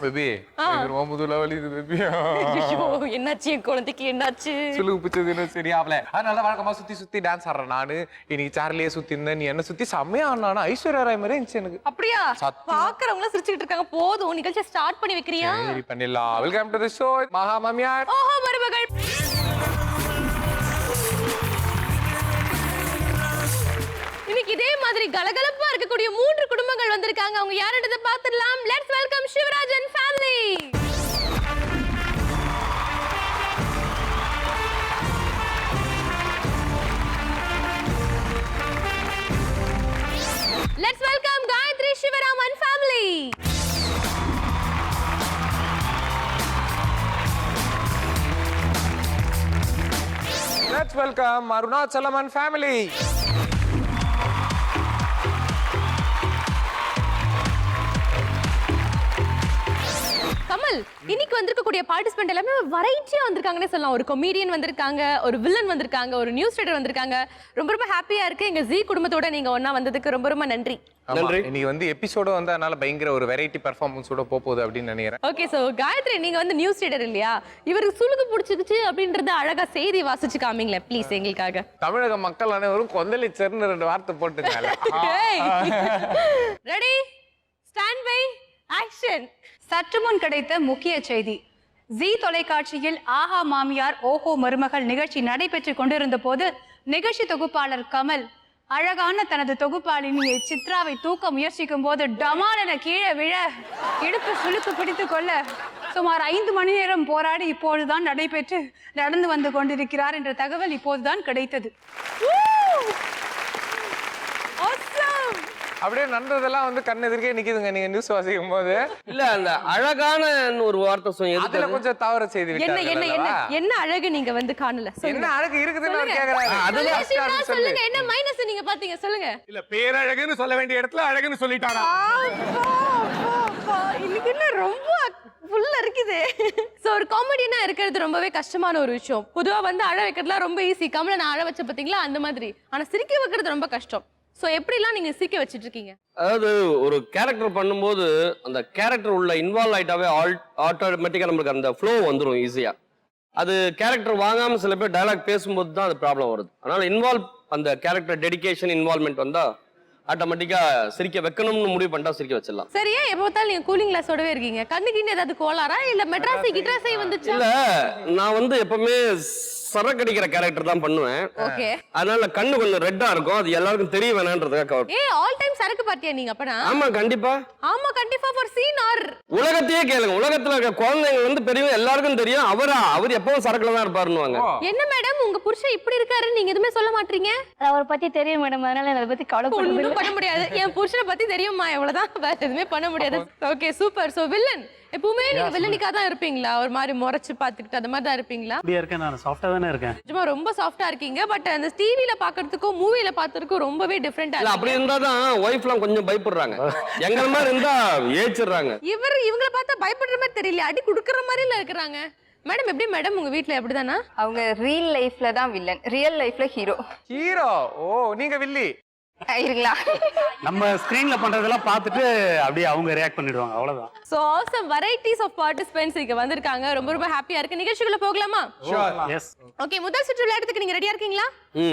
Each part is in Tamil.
பேபி ரொம்ப முதல்ல வலிது பேபி. ஐயோ என்னாச்சு என் குழந்தைக்கு என்னாச்சு? சுளுக்கு பிச்சது சரியாவல. அதனால வழக்கமா சுத்தி சுத்தி டான்ஸ் ஆடுறேன் நானு. இன்னைக்கு சேர்லயே சுத்தி இருந்தேன். நீ என்ன சுத்தி செம்மையா ஆடினா ஐஸ்வர்யா ராய் மாதிரி இருந்துச்சு எனக்கு. அப்படியா? பாக்குறவங்க சிரிச்சுட்டு இருக்காங்க. போதும் நிகழ்ச்சி ஸ்டார்ட் பண்ணி வைக்கிறியா? சரி பண்ணிடலாம். வெல்கம் டு தி ஷோ மகா மாமியார். ஓஹோ மருமகள். இன்னைக்கு இதே மாதிரி கலகலப்பா இருக்கக்கூடிய 3 குடும்பங்கள் வந்திருக்காங்க. அவங்க யாருன்றதை பார்த்துடலாம். Let's welcome Sivarajan family. Let's welcome Gayathri Sivaraman family. Let's welcome Arunachalaman family. Kamal, இன்னைக்கு வந்திருக்கக்கூடிய பார்ட்டிசிபென்ட் எல்லாமே வெரைட்டியா வந்திருக்காங்கன்னு சொல்லலாம். ஒரு கொமீடியன் வந்திருக்காங்க, ஒரு வில்லன் வந்திருக்காங்க, ஒரு நியூஸ் ரீடர் வந்திருக்காங்க. ரொம்ப ரொம்ப ஹாப்பியா இருக்கு. எங்க ஜி குடும்பத்தோட நீங்க ஒண்ணா வந்ததுக்கு ரொம்ப ரொம்ப நன்றி. நன்றி. இன்னைக்கு வந்து எபிசோட வந்து அதனால பயங்கர ஒரு வெரைட்டி பெர்ஃபார்மன்ஸோட போகுது அப்படின்னு நினைக்கிறேன். ஓகே, சோ காயத்ரி நீங்க வந்து நியூஸ் ரீடர் இல்லையா? இவருக்கு சுளுக்கு பிடிச்சிருச்சு அப்படின்றத அழகா செய்தி வாசிச்சு காமிங்களேன் ப்ளீஸ் எங்களுக்காக. தமிழக மக்கள் அனைவரும் கொந்தளிச்சர்னு 2 வார்த்தை போட்டுருக்காங்க. Ready, stand by, action. சற்று முன் கிடைத்த முக்கிய செய்தி. ஜீ தொலைக்காட்சியில் ஆஹா மாமியார் ஓஹோ மருமகள் நிகழ்ச்சி நடைபெற்றுக் கொண்டிருந்த போது நிகழ்ச்சி தொகுப்பாளர் கமல் அழகான தனது தொகுப்பாளினியை சித்ராவை தூக்க முயற்சிக்கும் போது டமால் என கீழே விழ இடுப்பு சுளுக்கு பிடித்து கொள்ள சுமார் 5 மணி நேரம் போராடி இப்போதுதான் நடந்து வந்து கொண்டிருக்கிறார் என்ற தகவல் இப்போதுதான் கிடைத்தது. அப்படியே நடந்ததெல்லாம் வந்து கண் எதிர்க்கே நிக்குதுங்க நீங்க நியூஸ் வாசிக்கும் போது. இல்ல அந்த அழகான ஒரு வார்த்தை சொல்லுங்க. அதுல கொஞ்சம் தவறு செய்து என்ன என்ன என்ன என்ன அழகு நீங்க வந்து காணல? என்ன அழகு இருக்குதுன்னு அவர் கேக்குறாரு. அதுதான் சொல்லுங்க. என்ன மைனஸ் நீங்க பாத்தீங்க சொல்லுங்க. இல்ல பேரழகுன்னு சொல்ல வேண்டிய இடத்துல அழகுன்னு சொல்லிட்டாரா? இன்னைக்கு என்ன ரொம்ப ஃபுல்லா இருக்குது. சோ ஒரு காமெடினா இருக்கிறது ரொம்பவே கஷ்டமான ஒரு விஷயம். பொதுவா வந்து அழ வைக்கிறதுலாம் ரொம்ப ஈஸி. கமல நான் அழ வச்ச பாத்தீங்களா அந்த மாதிரி. ஆனா சிரிக்க வைக்கிறது ரொம்ப கஷ்டம். சோ எப்படிலாம் நீங்க சிரிக்க வச்சிட்டு இருக்கீங்க? அதாவது ஒரு கேரக்டர் பண்ணும்போது அந்த கேரக்டர் உள்ள இன்வால்வ் ஆயிட்டாவே ஆட்டோமேட்டிக்கா நம்மளுக்கு அந்த ஃப்ளோ வந்துடும் ஈஸியா. அது கேரக்டர் வாங்காம சில பேர் டயலாக் பேசும்போது தான் அது ப்ராப்ளம் வருது. அதனால அந்த கேரக்டர் டெடிகேஷன் இன்வால்வ்மெண்ட் வந்தா ஆட்டோமேட்டிக்கா சிரிக்க வைக்கணும்னு முடிவு பண்ணிட்டா சிரிக்க வச்சிடலாம். சரியா? எப்ப பார்த்தாலும் நீங்க கூலிங் கிளாஸோடவே இருக்கீங்க. கண்ணுக்கு ஏதாவது கோளாரா இல்ல மெட்ராஸி கிட்ராஸி வந்துச்சு? இல்ல நான் வந்து எப்பவுமே சரக்கு அடிக்கிற கேரக்டர் தான் பண்ணுவேன். ஓகே. அதனால கண்ணு கொஞ்சம் ரெட்டா இருக்கும். அது எல்லாருக்கும் தெரிய வேணான்றதுக்காக. ஆல் டைம் சரக்கு பார்ட்டியா நீங்க அப்பனா? ஆமா கண்டிப்பா. ஆமா கண்டிப்பா ஃபார் சீன் ஆர் உலகத்தையே கேளுங்க. உலகத்துல இருக்க குழந்தைங்க வந்து பெரியவங்க எல்லாருக்கும் தெரியும். அவர் எப்பவும் சரக்குல தான் இருப்பாருன்னுவாங்க. என்ன மேடம் உங்க புருஷன் இப்படி இருக்காரு நீங்க எதுவுமே சொல்ல மாட்டீங்க? அவரை பத்தி தெரியும் மேடம். அதனால அதை பத்தி கவலைப்பட பண்ண முடியாது. என் புருஷனை பத்தி தெரியுமா? எவ்வளவுதான், வேற எதுவுமே பண்ண முடியாது. Okay super. சோ வில்லன் எப்பவுமே நீங்க வில்லனிக்கா தான் இருப்பீங்களா? ஒரு மாதிரி முறைச்சு பாத்துக்கிட்டு அந்த மாதிரி தான் இருப்பீங்களா? அப்படியே இருக்கேன். நான் சாஃப்ட்டா தானே இருக்கேன். சும்மா ரொம்ப சாஃப்ட்டா இருக்கீங்க. பட் அந்த டிவில பாக்குறதுக்கும் மூவில பாக்குறதுக்கும் ரொம்பவே டிஃபரெண்டா இல்ல அப்படி இருந்தா தான் வைஃப்லாம் கொஞ்சம் பயப்படுறாங்க. எங்கள மாதிரி இருந்தா ஏச்சிடுறாங்க. இவங்கள பார்த்தா பயப்படுற மாதிரி தெரியல. அடி குடுக்குற மாதிரில இருக்கறாங்க. மேடம் எப்படி மேடம் உங்க வீட்ல எப்படிதானா? அவங்க ரியல் லைஃப்ல தான் வில்லன், ரியல் லைஃப்ல ஹீரோ. ஹீரோ? ஓ நீங்க வில்லி இருங்களா? நம்ம ஸ்கிரீன்ல பண்றதெல்லாம் பார்த்துட்டு அப்படியே அவங்க ரியாக்ட் பண்ணிடுவாங்க. அவ்வளவுதான். So awesome varieties of participants இங்க வந்திருக்காங்க. ரொம்ப ரொம்ப ஹாப்பியா இருக்கு. நிகழ்ச்சிக்குள்ள போகலாமா? எஸ். ஓகே, முதல் சுற்று விளையாடுறதுக்கு நீங்க ரெடியா இருக்கீங்களா?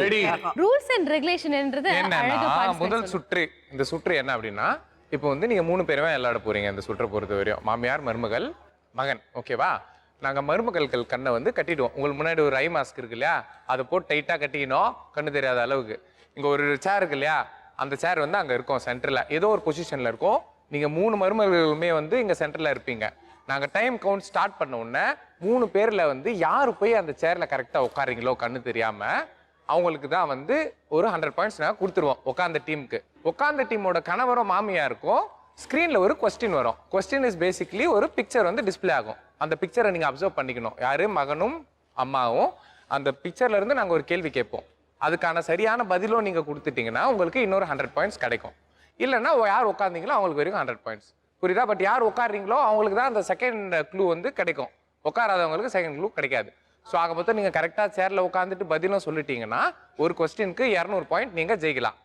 ரெடி. ரூல்ஸ் அண்ட் ரெகுலேஷன்ன்றது என்னன்னா முதல் சுற்று இந்த சுற்று என்ன அப்படின்னா இப்போ வந்து நீங்க 3 பேருமே விளையாட போறீங்க. இந்த சுற்றை பொறுத்த வரையும் மாமியார் மருமகள் மகன். ஓகேவா? நாங்க மருமகள்கள் கண்ணை வந்து கட்டிடுவோம். உங்களுக்கு முன்னாடி ஒரு ஐ மாஸ்க் இருக்கு இல்லையா, அதை போட்டு டைட்டா கட்டிக்கணும் கண்ணு தெரியாத அளவுக்கு. இங்க ஒரு சேர் இருக்கு இல்லையா, அந்த சேர் வந்து அங்க இருக்கும் சென்டர்ல ஏதோ ஒரு பொசிஷன்ல இருக்கும். நீங்க 3 மருமகளுமே வந்து இங்க சென்டர்ல இருப்பீங்க. நாங்க டைம் கவுண்ட் ஸ்டார்ட் பண்ண உடனே 3 பேர்ல வந்து யாரு போய் அந்த சேர்ல கரெக்டா உட்காரீங்களோ கண்ணு தெரியாம அவங்களுக்கு தான் வந்து ஒரு 100 பாயிண்ட்ஸ் நாங்கள் கொடுத்துருவோம் உட்காந்த டீமுக்கு. உட்காந்த டீமோட கணவரும் மாமியாருக்கும் ஸ்க்ரீனில் ஒரு கொஸ்டின் வரும். கொஸ்டின் இஸ் பேசிக்லி ஒரு பிக்சர் வந்து டிஸ்பிளே ஆகும். அந்த பிக்சரை நீங்கள் அப்சர்வ் பண்ணிக்கணும். யாரு மகனும் அம்மாவும் அந்த பிக்சர்ல இருந்து நாங்கள் ஒரு கேள்வி கேட்போம். அதுக்கான சரியான பதிலும் நீங்கள் கொடுத்துட்டீங்கன்னா உங்களுக்கு இன்னொரு 100 பாயிண்ட்ஸ் கிடைக்கும். இல்லைன்னா யார் உட்காந்தீங்களோ அவங்களுக்கு வரைக்கும் 100 பாயிண்ட்ஸ். புரியுதா? பட் யார் உட்காடுறீங்களோ அவங்களுக்கு தான் அந்த செகண்ட் க்ளூ வந்து கிடைக்கும். உட்காராதவங்களுக்கு செகண்ட் க்ளூ கிடைக்காது. ஸோ ஆக மொத்தம் நீங்கள் கரெக்டாக சேரில் உட்காந்துட்டு பதிலும் சொல்லிட்டீங்கன்னா ஒரு கொஸ்டினுக்கு 200 பாயிண்ட் நீங்கள் ஜெயிக்கலாம்.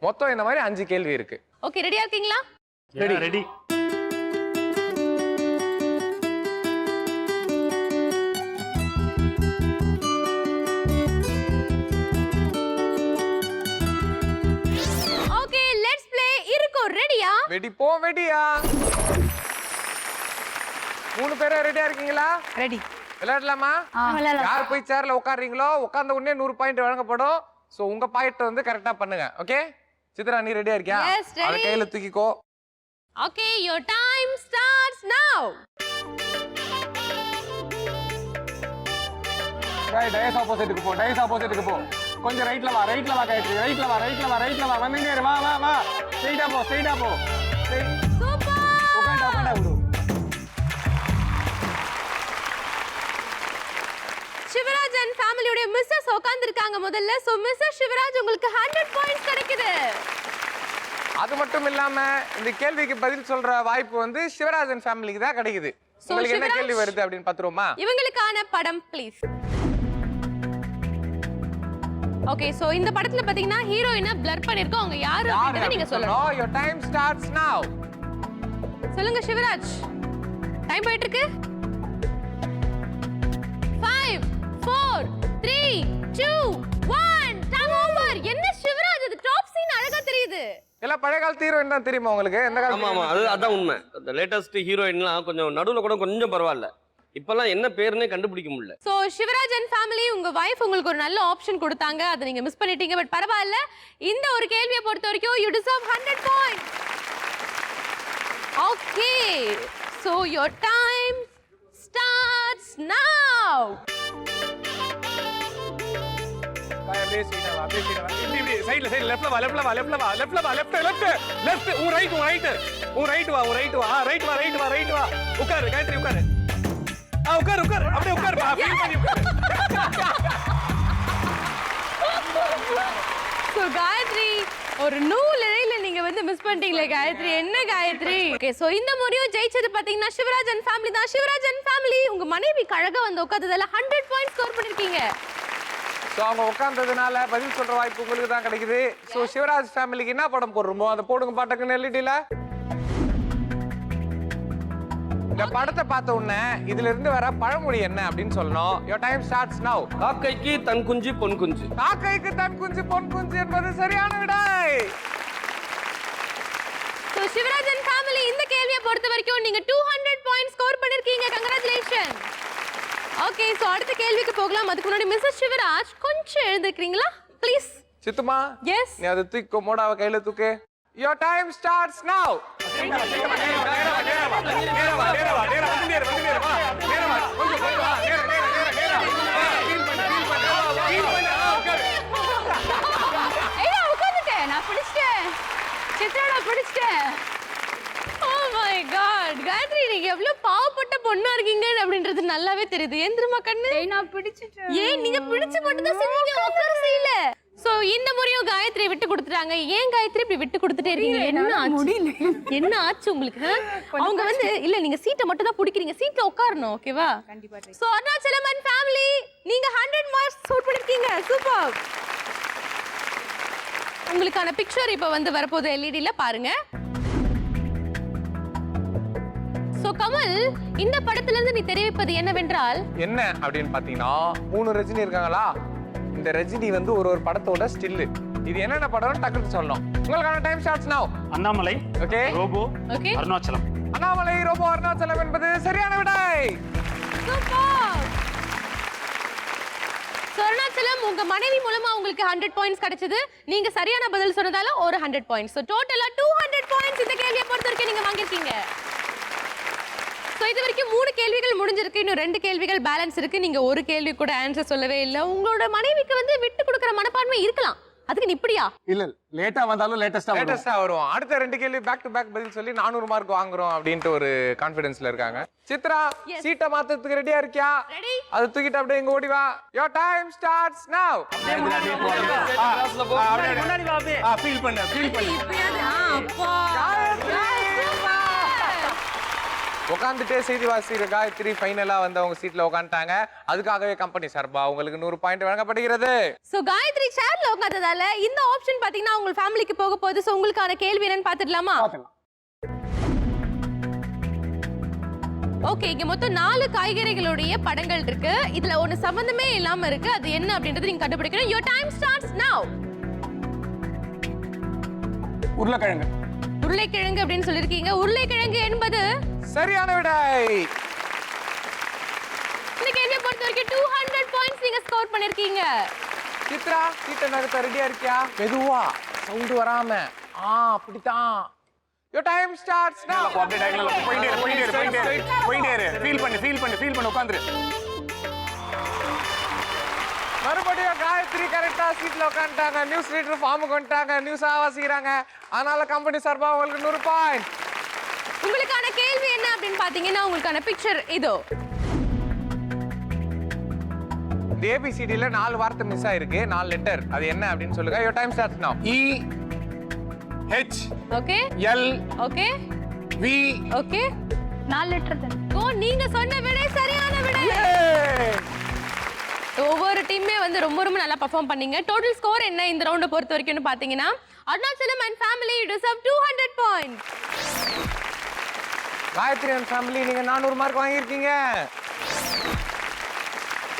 மொத்தம் இந்த மாதிரி 5 கேள்வி இருக்கு. ஓகே, ரெடியா இருக்கீங்களா? ரெடி. Okay, let's play. இருக்கோ ரெடியா? வெடிப்போம். வெடியா? 3 பேரும் ரெடியா இருக்கீங்களா? ரெடி. விளையாடலாமா? யார் போய் சேர்ல உட்கார்றீங்களோ உட்கார்ந்த உடனே 100 பாயிண்ட் வழங்கப்படும். சோ உங்க பாயிண்ட் வந்து கரெக்டா பண்ணுங்க. ஓகே சித்ரா, நீ ரெடியா இருக்கியா? Yes, ready. அத கையில தூக்கிக்கோ. Okay, your time starts now. Dais ஆப்போசிட்டுக்கு போ. டயஸ் ஆப்போசிட்டுக்கு போ. கொஞ்சம் ரைட்ல வா. ரைட்ல வா காயத்ரி. ரைட்ல வா. ரைட்ல வா. ரைட்ல வா. வந்துட்டே இரு. வா வா வா. ஸ்ட்ரைட்டா போ. ஸ்ட்ரைட்டா போ. சூப்பர். உட்கார்ந்து விடு. சிவராஜ் அண்ட் ஃபேமிலியோட மிஸ்ஸஸ் உட்கார்ந்திருக்காங்க முதல்ல. சோ மிஸ்ஸஸ் சிவராஜ் உங்களுக்கு 100 பாயிண்ட்ஸ் கிடைக்குது. அது மட்டும் இல்லாம இந்த கேள்விக்கு பதில் சொல்ற வாய்ப்பு வந்து சிவராஜ் அண்ட் ஃபேமிலிக்கு தான் கிடைக்குது. உங்களுக்கு என்ன கேள்வி வருது அப்படின்னு பாத்துருவோமா? இவங்களுக்கான படம் ப்ளீஸ். ஓகே, சோ இந்த படத்துல பாத்தீங்கன்னா ஹீரோயினை பிளர் பண்ணிருக்கோம். அவங்க யாரு அப்படிங்கறத நீங்க சொல்லணும். Your time starts now. சொல்லுங்க சிவராஜ். டைம் போயிட்டு இருக்கு. 5 4 3 2 1 டைம் ஓவர். என்ன சிவராஜ், அது டாப் சீன் அழகா தெரியுது. எல்லாம் பழைய காலத்து ஹீரோயின் தான் தெரியுமா உங்களுக்கு? எந்த ஆமா ஆமா, அதான் உண்மை. இந்த லேட்டஸ்ட் ஹீரோயின்லாம் கொஞ்சம் நடுவுல கூட கொஞ்சம் பரவாயில்ல. இப்பெல்லாம் என்ன பேருன்னே கண்டுபிடிக்க முடியல. சோ சிவராஜ் அண்ட் ஃபேமிலி, உங்க வைஃப் உங்களுக்கு ஒரு நல்ல ஆப்ஷன் கொடுத்தாங்க, அதை நீங்க மிஸ் பண்ணிட்டீங்க. பட் பரவாயில்ல, இந்த ஒரு கேள்வியை பொறுத்த வரைக்கும் you deserve 100 points. Okay, so your time starts now. அப்படியே சைடுல வா. அப்படியே சைடுல வா. இப்படி சைடுல லெஃப்ட்ல வா. லெஃப்ட்ல வா. லெஃப்ட்ல வா. லெஃப்ட்ல வா. லெஃப்ட் உன் ரைட் வா. ரைட் வா. ரைட் வா. உட்காரு காயத்ரி, உட்காரு. உட்காரு. அப்படியே உட்காரு. ஃபீல் பண்ணி சோ காயத்ரி, ஒரு நூல் இழையில நீங்க வந்து மிஸ் பண்ணிட்டீங்களே காயத்ரி. என்ன காயத்ரி? ஓகே, சோ இந்த முறையும் ஜெயிச்சது பாத்தீங்கன்னா சிவராஜ் அண்ட் ஃபேமிலி தான். சிவராஜ் அண்ட் ஃபேமிலி, உங்க மனைவி அழகா வந்து உட்கார்ந்ததால 100 பாயிண்ட்ஸ் ஸ்கோர் பண்ணிருக்கீங்க. சோ அவங்க உட்கார்ந்ததுனால பதில் சொல்ற வாய்ப்பு உங்களுக்கு தான் கிடைக்குது. சோ சிவராஜ் ஃபேமிலிக்கு என்ன படம் போடுறோமோ அதை போடுங்க பாட்டுக்கு எல்இடில. இந்த படத்தை பார்த்த உடனே இதுல இருந்து வர பழமொழி என்ன அப்படின்னு சொல்லணும். Your time starts now. காக்கைக்கு தன் குஞ்சு பொன் குஞ்சு. காக்கைக்கு தன் குஞ்சு பொன் குஞ்சு என்பது சரியான விடை. சோ சிவராஜ் அண்ட் ஃபேமிலி, இந்த கேள்வியை பொறுத்த வரைக்கும் நீங்க 200 பாயிண்ட்ஸ் ஸ்கோர் பண்ணிருக்கீங்க. கங்க்ராச்சுலேஷன். ஓகே, சோ அடுத்த கேள்விக்கு போகலாம். அதுக்கு முன்னாடி மிஸ்ஸஸ் சிவராஜ் கொஞ்சம் எழுந்திருக்கீங்களா ப்ளீஸ்? சித்துமா, எஸ். நீ அதை தூக்கி மோடாவை கையில தூக்கு. Your time starts now. உட்காந்துட்டேன், நான் பிடிச்சிட்டேன். சித்ரா பிடிச்சிட்டேன். Oh my god, காயத்ரி, நீங்க எவ்வளவு பாவப்பட்ட பொண்ணா இருக்கீங்க அப்படின்றது நல்லாவே தெரியுது. ஏந்திரமா கண்ணு. நான் பிடிச்சிட்டேன். ஏன் நீங்க பிடிச்சு மட்டும் தான் செஞ்சீங்க, உட்கார செய்யல. சோ இந்த முறையும் காயத்ரி விட்டு கொடுத்துட்டாங்க. ஏன் காயத்ரி இப்படி விட்டு கொடுத்துட்டே இருக்கீங்க? என்ன ஆச்சு? என்ன ஆச்சு உங்களுக்கு? அவங்க வந்து இல்ல, நீங்க சீட்டை மட்டும் தான் பிடிக்கிறீங்க, சீட்ல உட்காரணும். ஓகேவா? கண்டிப்பா. சோ அருணாச்சலம் அண்ட் ஃபேமிலி, நீங்க 100 மார்க்ஸ் ஸ்கோர் பண்ணிருக்கீங்க. சூப்பர். உங்களுக்கான பிக்சர் இப்ப வந்து வரப்போகுது எல்இடில, பாருங்க. சோ கமல், இந்த படத்துல இருந்து நீ தெரிவிப்பது என்னவென்றால் என்ன அப்படின்னு பாத்தீங்கன்னா 3 ரஜினி இருக்காங்களா? இந்த ரஜினி வந்து ஒரு படத்தோட ஸ்டில். இது என்னென்ன படம்னு டக்குனு சொல்லணும். உங்களுக்கான time starts now. Annamalai, okay, Robo, okay, Arunachalam. Annamalai, Robo, Arunachalam என்பது சரியான விடை. சூப்பர். அருணாச்சலம், உங்க மனைவி மூலமா உங்களுக்கு 100 பாயிண்ட்ஸ் கிடைச்சது. நீங்க சரியான பதில் சொன்னதால ஒரு 100 பாயிண்ட்ஸ். சோ டோட்டலா 200 பாயிண்ட்ஸ் இந்த கேள்வியை பொறுத்த வரைக்கும் நீங்க வாங்கிருக்கீங்க. ஸோ இது வரைக்கும் 3 கேள்விகள் முடிஞ்சிருக்கு, இன்னும் 2 கேள்விகள் பேலன்ஸ் இருக்கு. நீங்க ஒரு கேள்வி கூட ஆன்சர் சொல்லவே இல்லை. உங்களோட மனைவிக்கு வந்து விட்டு கொடுக்குற மனப்பான்மை இருக்கலாம், அதுக்கு நீ இப்படியா? இல்ல லேட்டா வந்தாலும் லேட்டஸ்டா வரும். அடுத்த 2 கேள்வி பேக் டு பேக் பதில் சொல்லி 400 மார்க் வாங்குறோம் அப்படின்ட்டு ஒரு கான்ஃபிடன்ஸ்ல இருக்காங்க. சித்ரா, சீட்டை மாத்தறதுக்கு ரெடியா இருக்கியா? ரெடி. அது தூக்கிட்டு அப்படியே இங்க ஓடி வா. யோர் டைம் ஸ்டார்ட்ஸ் நவ. ஃபீல் பண்ணு அப்பா உட்காந்துட்டே செய்தி வாசிக்கிற காயத்ரி ஃபைனலா வந்து அவங்க சீட்ல உட்காந்துட்டாங்க. அதுக்காகவே கம்பெனி சார்பா உங்களுக்கு 100 பாயிண்ட் வழங்கப்படுகிறது. சோ காயத்ரி சேர்ல உட்கார்ந்ததால இந்த ஆப்ஷன் பாத்தீங்கன்னா உங்க ஃபேமிலிக்கு போக போகுது. சோ உங்களுக்கான கேள்வி என்னன்னு பாத்துடலாமா? ஓகே, இங்க மொத்தம் 4 காய்கறிகளுடைய படங்கள் இருக்கு. இதுல ஒன்னு சம்பந்தமே இல்லாம இருக்கு. அது என்ன அப்படின்றது நீங்க கண்டுபிடிக்கணும். Your time starts now. உருளைக்கிழங்கு. உருளைக்கிழங்கு அப்படின்னு சொல்லிருக்கீங்க. உருளைக்கிழங்கு என்பது சரியான விடை. இந்த கேள்வியை பொறுத்த வரைக்கும் 200 பாயிண்ட்ஸ் நீங்க ஸ்கோர் பண்ணிருக்கீங்க. சித்ரா, சீட்டை நகர்த்த ரெடியா இருக்கியா? மெதுவா, சவுண்ட் வராம. அப்படிதான். Your time starts now. அப்படியே டயகனலா போயிட்டே இரு. ஃபீல் பண்ணு உட்கார்ந்து. மறுபடியும் காயத்ரி கரெக்டா சீட்ல உட்காந்துட்டாங்க. நியூஸ் ரீடர் ஃபார்முக்கு வந்துட்டாங்க. நியூஸா வாசிக்கிறாங்க. அதனால கம்பெனி சார்பா உங்களுக்கு 100 பாயிண்ட். உங்களுக்கான கேள்வி என்ன அப்படின்னு பாத்தீங்கன்னா உங்களுக்கான பிக்சர் இதோ. இந்த ஏபிசிடில 4 வார்த்தை மிஸ் ஆயிருக்கு, 4 லெட்டர். அது என்ன அப்படின்னு சொல்லுங்க. Your time starts now. E H okay L okay V. Okay 4 litre தான். ஓ, நீங்க சொன்ன விடை சரியான விடை. ஒவ்வொரு டீமே வந்து ரொம்ப ரொம்ப நல்லா பெர்ஃபார்ம் பண்ணீங்க. டோட்டல் ஸ்கோர் என்ன இந்த ரவுண்ட பொறுத்த வரைக்கும்னு பாத்தீங்கன்னா Arunachalam and family deserve 200 points. Gayathri and family நீங்க 400 மார்க் வாங்கியிருக்கீங்க.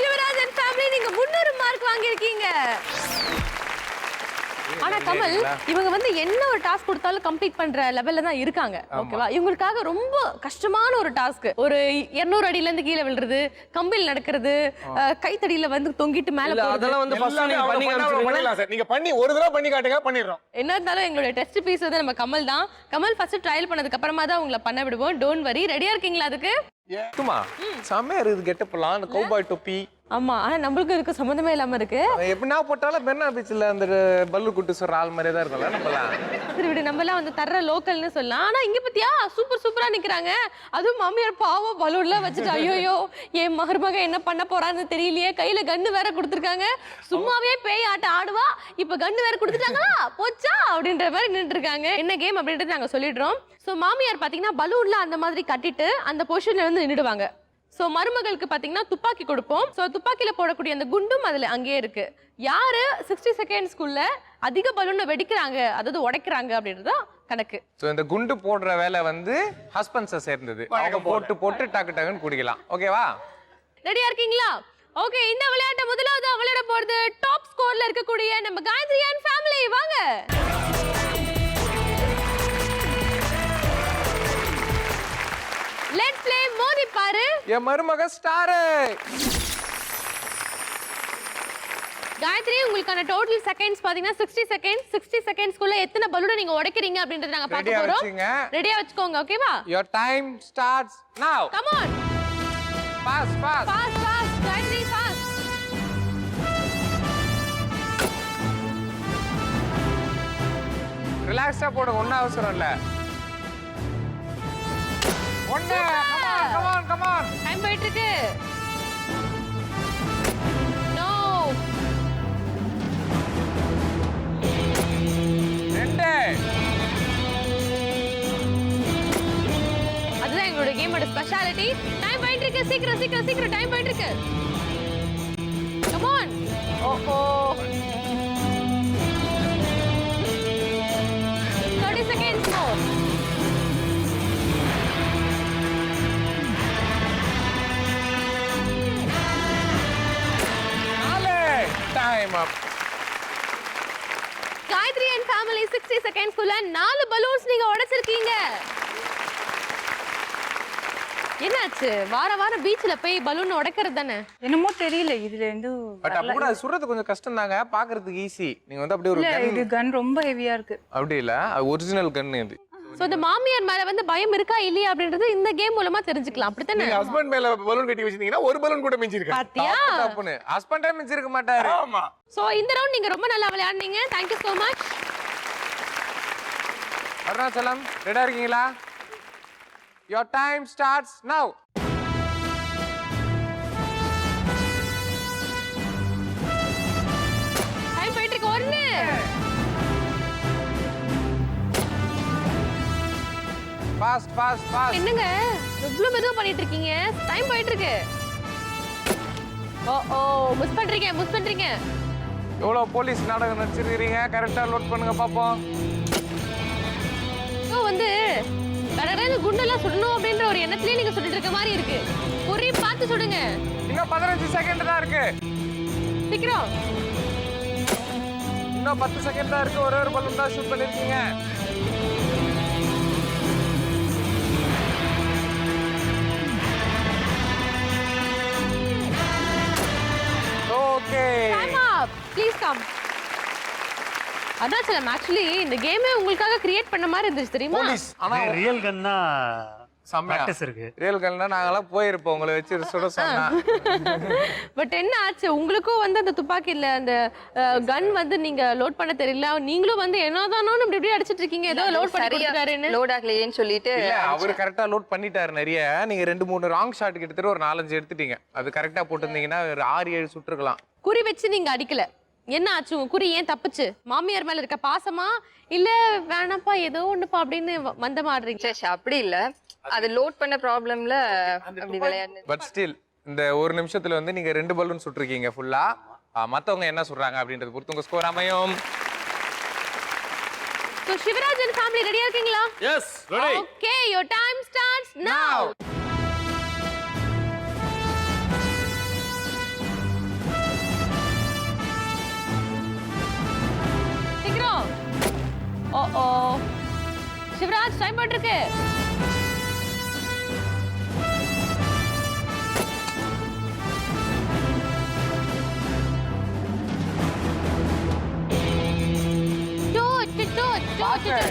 சிவராஜ் அண்ட் ஃபேமிலி நீங்க 300 மார்க் வாங்கியிருக்கீங்க. ஆனா கமல், இவங்க வந்து என்ன ஒரு டாஸ்க் கொடுத்தாலும் கம்ப்ளீட் பண்ற லெவல்ல தான் இருக்காங்க. ஓகேவா? இவங்களுக்காக ரொம்ப கஷ்டமான ஒரு டாஸ்க். ஒரு 200 அடியில இருந்து கீழே விழுறது, கம்பில் நடக்கிறது, கைத்தடியில வந்து தொங்கிட்டு மேல போறது. அதெல்லாம் வந்து ஃபர்ஸ்ட் நீங்க பண்ணி பண்ணிடலாம் சார். நீங்க பண்ணி ஒரு தடவை பண்ணி காட்டுங்க, பண்ணிடுறோம். என்ன இருந்தாலும் எங்களுடைய டெஸ்ட் பீஸ் வந்து நம்ம கமல் தான். கமல் ஃபர்ஸ்ட் ட்ரையல் பண்ணதுக்கு அப்புறமா தான் உங்களை பண்ண விடுவோம். Don't worry. ரெடியா இருக்கீங்களா அதுக்கு? சும்மா செம்மையா இருக்குது கெட்டப்லாம். அந்த கௌபாய் தொப்பி. ஆமா, ஆனா நம்மளுக்கு இதுக்கு சம்மந்தமே இல்லாம இருக்கு. எப்படின்னா போட்டாலும் பெர்னா பீச்ல அந்த பல்லு குட்டு சொல்ற ஆள் மாதிரியே தான் இருக்கும்ல நம்மலாம். சரி விடு, நம்ம எல்லாம் வந்து தர்ற லோக்கல்னு சொல்லலாம். ஆனா இங்க பத்தியா சூப்பரா நிக்கிறாங்க. அதுவும் மாமியார் பாவம் பலூன்லாம் வச்சுட்டு ஐயோ என் மருமக என்ன பண்ண போறான்னு தெரியலையே, கையில கன்னு வேற கொடுத்துருக்காங்க. சும்மாவே பேய் ஆட்டம் ஆடுவா, இப்ப கன்னு வேற கொடுத்துட்டாங்களா, போச்சா அப்படின்ற மாதிரி நின்றுட்டு இருக்காங்க. என்ன கேம் அப்படின்றது நாங்க சொல்லிடுறோம். சோ மாமியார் பாத்தீங்கன்னா பலூன்ல அந்த மாதிரி கட்டிட்டு அந்த பொசிஷன்ல வந்து நின்றுடுவாங்க. சோ மருமகளுக்கு பாத்தீங்கன்னா துப்பாக்கி கொடுப்போம். சோ துப்பாக்கியில போடக்கூடிய அந்த குண்டும் அதுல அங்கேயே இருக்கு. யாரு 60 செகண்ட்ஸ்க்குள்ள அதிக பலூனை வெடிக்கிறாங்க, அதாவது உடைக்கிறாங்க அப்படின்றது கணக்கு. சோ இந்த குண்டு போடுற வேலை வந்து ஹஸ்பண்ட்ஸை சேர்ந்தது. அவங்க போட்டு டக்கு டக்குன்னு குடிக்கலாம். ஓகேவா? ரெடியா இருக்கீங்களா? ஓகே, இந்த விளையாட்டை முதலாவது விளையாட போறது டாப் ஸ்கோர்ல இருக்கக்கூடிய நம்ம காயத்ரி அண்ட் ஃபேமிலி. வாங்க. லெட்ஸ் ப்ளே மோதி பாரு. என் மருமக ஸ்டார். காயத்ரி, உங்களுக்கான டோட்டல் செகண்ட்ஸ் பாத்தீங்கன்னா 60 செகண்ட்ஸ். 60 செகண்ட்ஸ்க்குள்ள எத்தனை பலூனை நீங்க உடைக்கிறீங்க அப்படின்றத நாங்க பார்க்க போறோம். ரெடியா வச்சுக்கோங்க. ஓகேவா? Your time starts now. Come on. Fast. Fast. Gayathri, fast. ரிலாக்ஸா போடுங்க, ஒன்னும் அவசரம் இல்ல. ஒண்ணு. Come on. டைம் போயிட்டு இருக்கு. நோ. 2. அதுதான் எங்களோட கேமோட ஸ்பெஷாலிட்டி. டைம் போயிட்டு இருக்கு. சீக்கிரம் டைம் போயிட்டு இருக்கு. Come on. ஓஹோ, 30 seconds more. Time up. Gayathri and family 60 செகண்ட்ஸ்க்குள்ள 4 பலூன்ஸ் நீங்க உடைச்சிருக்கீங்க. என்னாச்சு? வாரம் பீச்ல போய் பலூன் உடைக்கிறது தானே? என்னமோ தெரியல, இதுல இருந்து பட் அப்ப கூட சுடுறது கொஞ்சம் கஷ்டம் தாங்க, பாக்குறதுக்கு ஈஸி. நீங்க வந்து அப்படியே ஒரு இல்ல, gun. இது கன் ரொம்ப ஹெவியா இருக்கு. அப்படி இல்ல, அது ஒரிஜினல் கன் இது. சோ இந்த மாமியார் மேல வந்து பயம் இருக்கா இல்லையா அப்படின்றது இந்த கேம் மூலமா தெரிஞ்சுக்கலாம் அப்படித்தானே நீங்க ஹஸ்பண்ட் மேல பலூன் கட்டி வச்சிருந்தீங்கன்னா ஒரு பலூன் கூட மிஞ்சிருக்கா? பாத்தியா தப்புன்னு ஹஸ்பண்டே மிஞ்சிருக்க மாட்டாரு. ஆமா. சோ இந்த ரவுண்ட் நீங்க ரொம்ப நல்லா விளையாடுனீங்க. Thank you so much. Arunachalam ரெடியா இருக்கீங்களா? Your time starts now. Time போயிட்டு இருக்கு. ஒண்ணு ஃபாஸ்ட் ஃபாஸ்ட் ஃபாஸ்ட். என்னங்க இவ்வளவு மெதுவா பண்ணிட்டு இருக்கீங்க? டைம் போயிட்டு இருக்கு. ஓ மிஸ் பண்றீங்க. எவ்வளவு போலீஸ் நாடகம் நடிச்சிருக்கீங்க? கரெக்டா லோட் பண்ணுங்க பாப்போம். சோ வந்து கடகடன்னு குண்டெல்லாம் சுடணும் அப்படின்ற ஒரு எண்ணத்திலே நீங்க சுட்டுட்டு இருக்க மாதிரி இருக்கு. குறி பார்த்து சுடுங்க. இன்னும் 15 செகண்ட் தான் இருக்கு. சீக்கிரம். இன்னும் 10 செகண்ட் தான் இருக்கு. ஒரு பலூன் தான் ஷூட் பண்ணிருக்கீங்க. Okay. Time up. Please come. Arunachalam actually இந்த கேமே உங்களுக்காக கிரியேட் பண்ண மாதிரி இருந்துச்சு தெரியுமா? போலீஸ் ஆனா ரியல் கன்னா செம்மையா ப்ராக்டிஸ் இருக்கு. ரியல் கல்னா நாங்கெல்லாம் போயிருப்போம் உங்களை வச்சு சுட சொன்னா. பட் என்ன ஆச்சு உங்களுக்கும் வந்து அந்த துப்பாக்கில அந்த கன் வந்து நீங்க லோட் பண்ண தெரியல. நீங்களும் வந்து என்னதானோன்னு இப்படி அடிச்சிட்டு இருக்கீங்க. ஏதோ லோட் பண்ணி கொடுத்துட்டாருன்னு. லோட் ஆகலையேன்னு சொல்லிட்டு இல்ல அவரு கரெக்டா லோட் பண்ணிட்டாரு நிறைய. நீங்க 2-3 ராங் ஷாட் கிட்டத்தட்ட ஒரு 4-5 எடுத்துட்டீங்க. அது கரெக்டா போட்டிருந்தீங்கன்னா ஒரு 6-7 சுட்டுருக்கலாம். குறி வச்சு நீங்க அடிக்கல. என்ன ஆச்சு உங்க குறி ஏன் தப்புச்சு? மாமியார் மேல இருக்க பாசமா இல்ல வேணாப்பா ஏதோ ஒண்ணுப்பா அப்படின்னு வந்த மாடுறீங்க? சே அப்படி இல்ல, அது லோட் பண்ண ப்ராப்ளம்ல அப்படி விளையாடு. பட் ஸ்டில் இந்த ஒரு நிமிஷத்துல வந்து நீங்க 2 பலூன் சுட்டுருக்கீங்க ஃபுல்லா. மத்தவங்க என்ன சொல்றாங்க அப்படின்றது பொறுத்து உங்க ஸ்கோர் அமையும். So சிவராஜ் and family ரெடியா இருக்கீங்களா? S ready. Okay, your time starts now. சீக்கிரம். ஓ சிவராஜ் டைம் போட்டுருக்கு.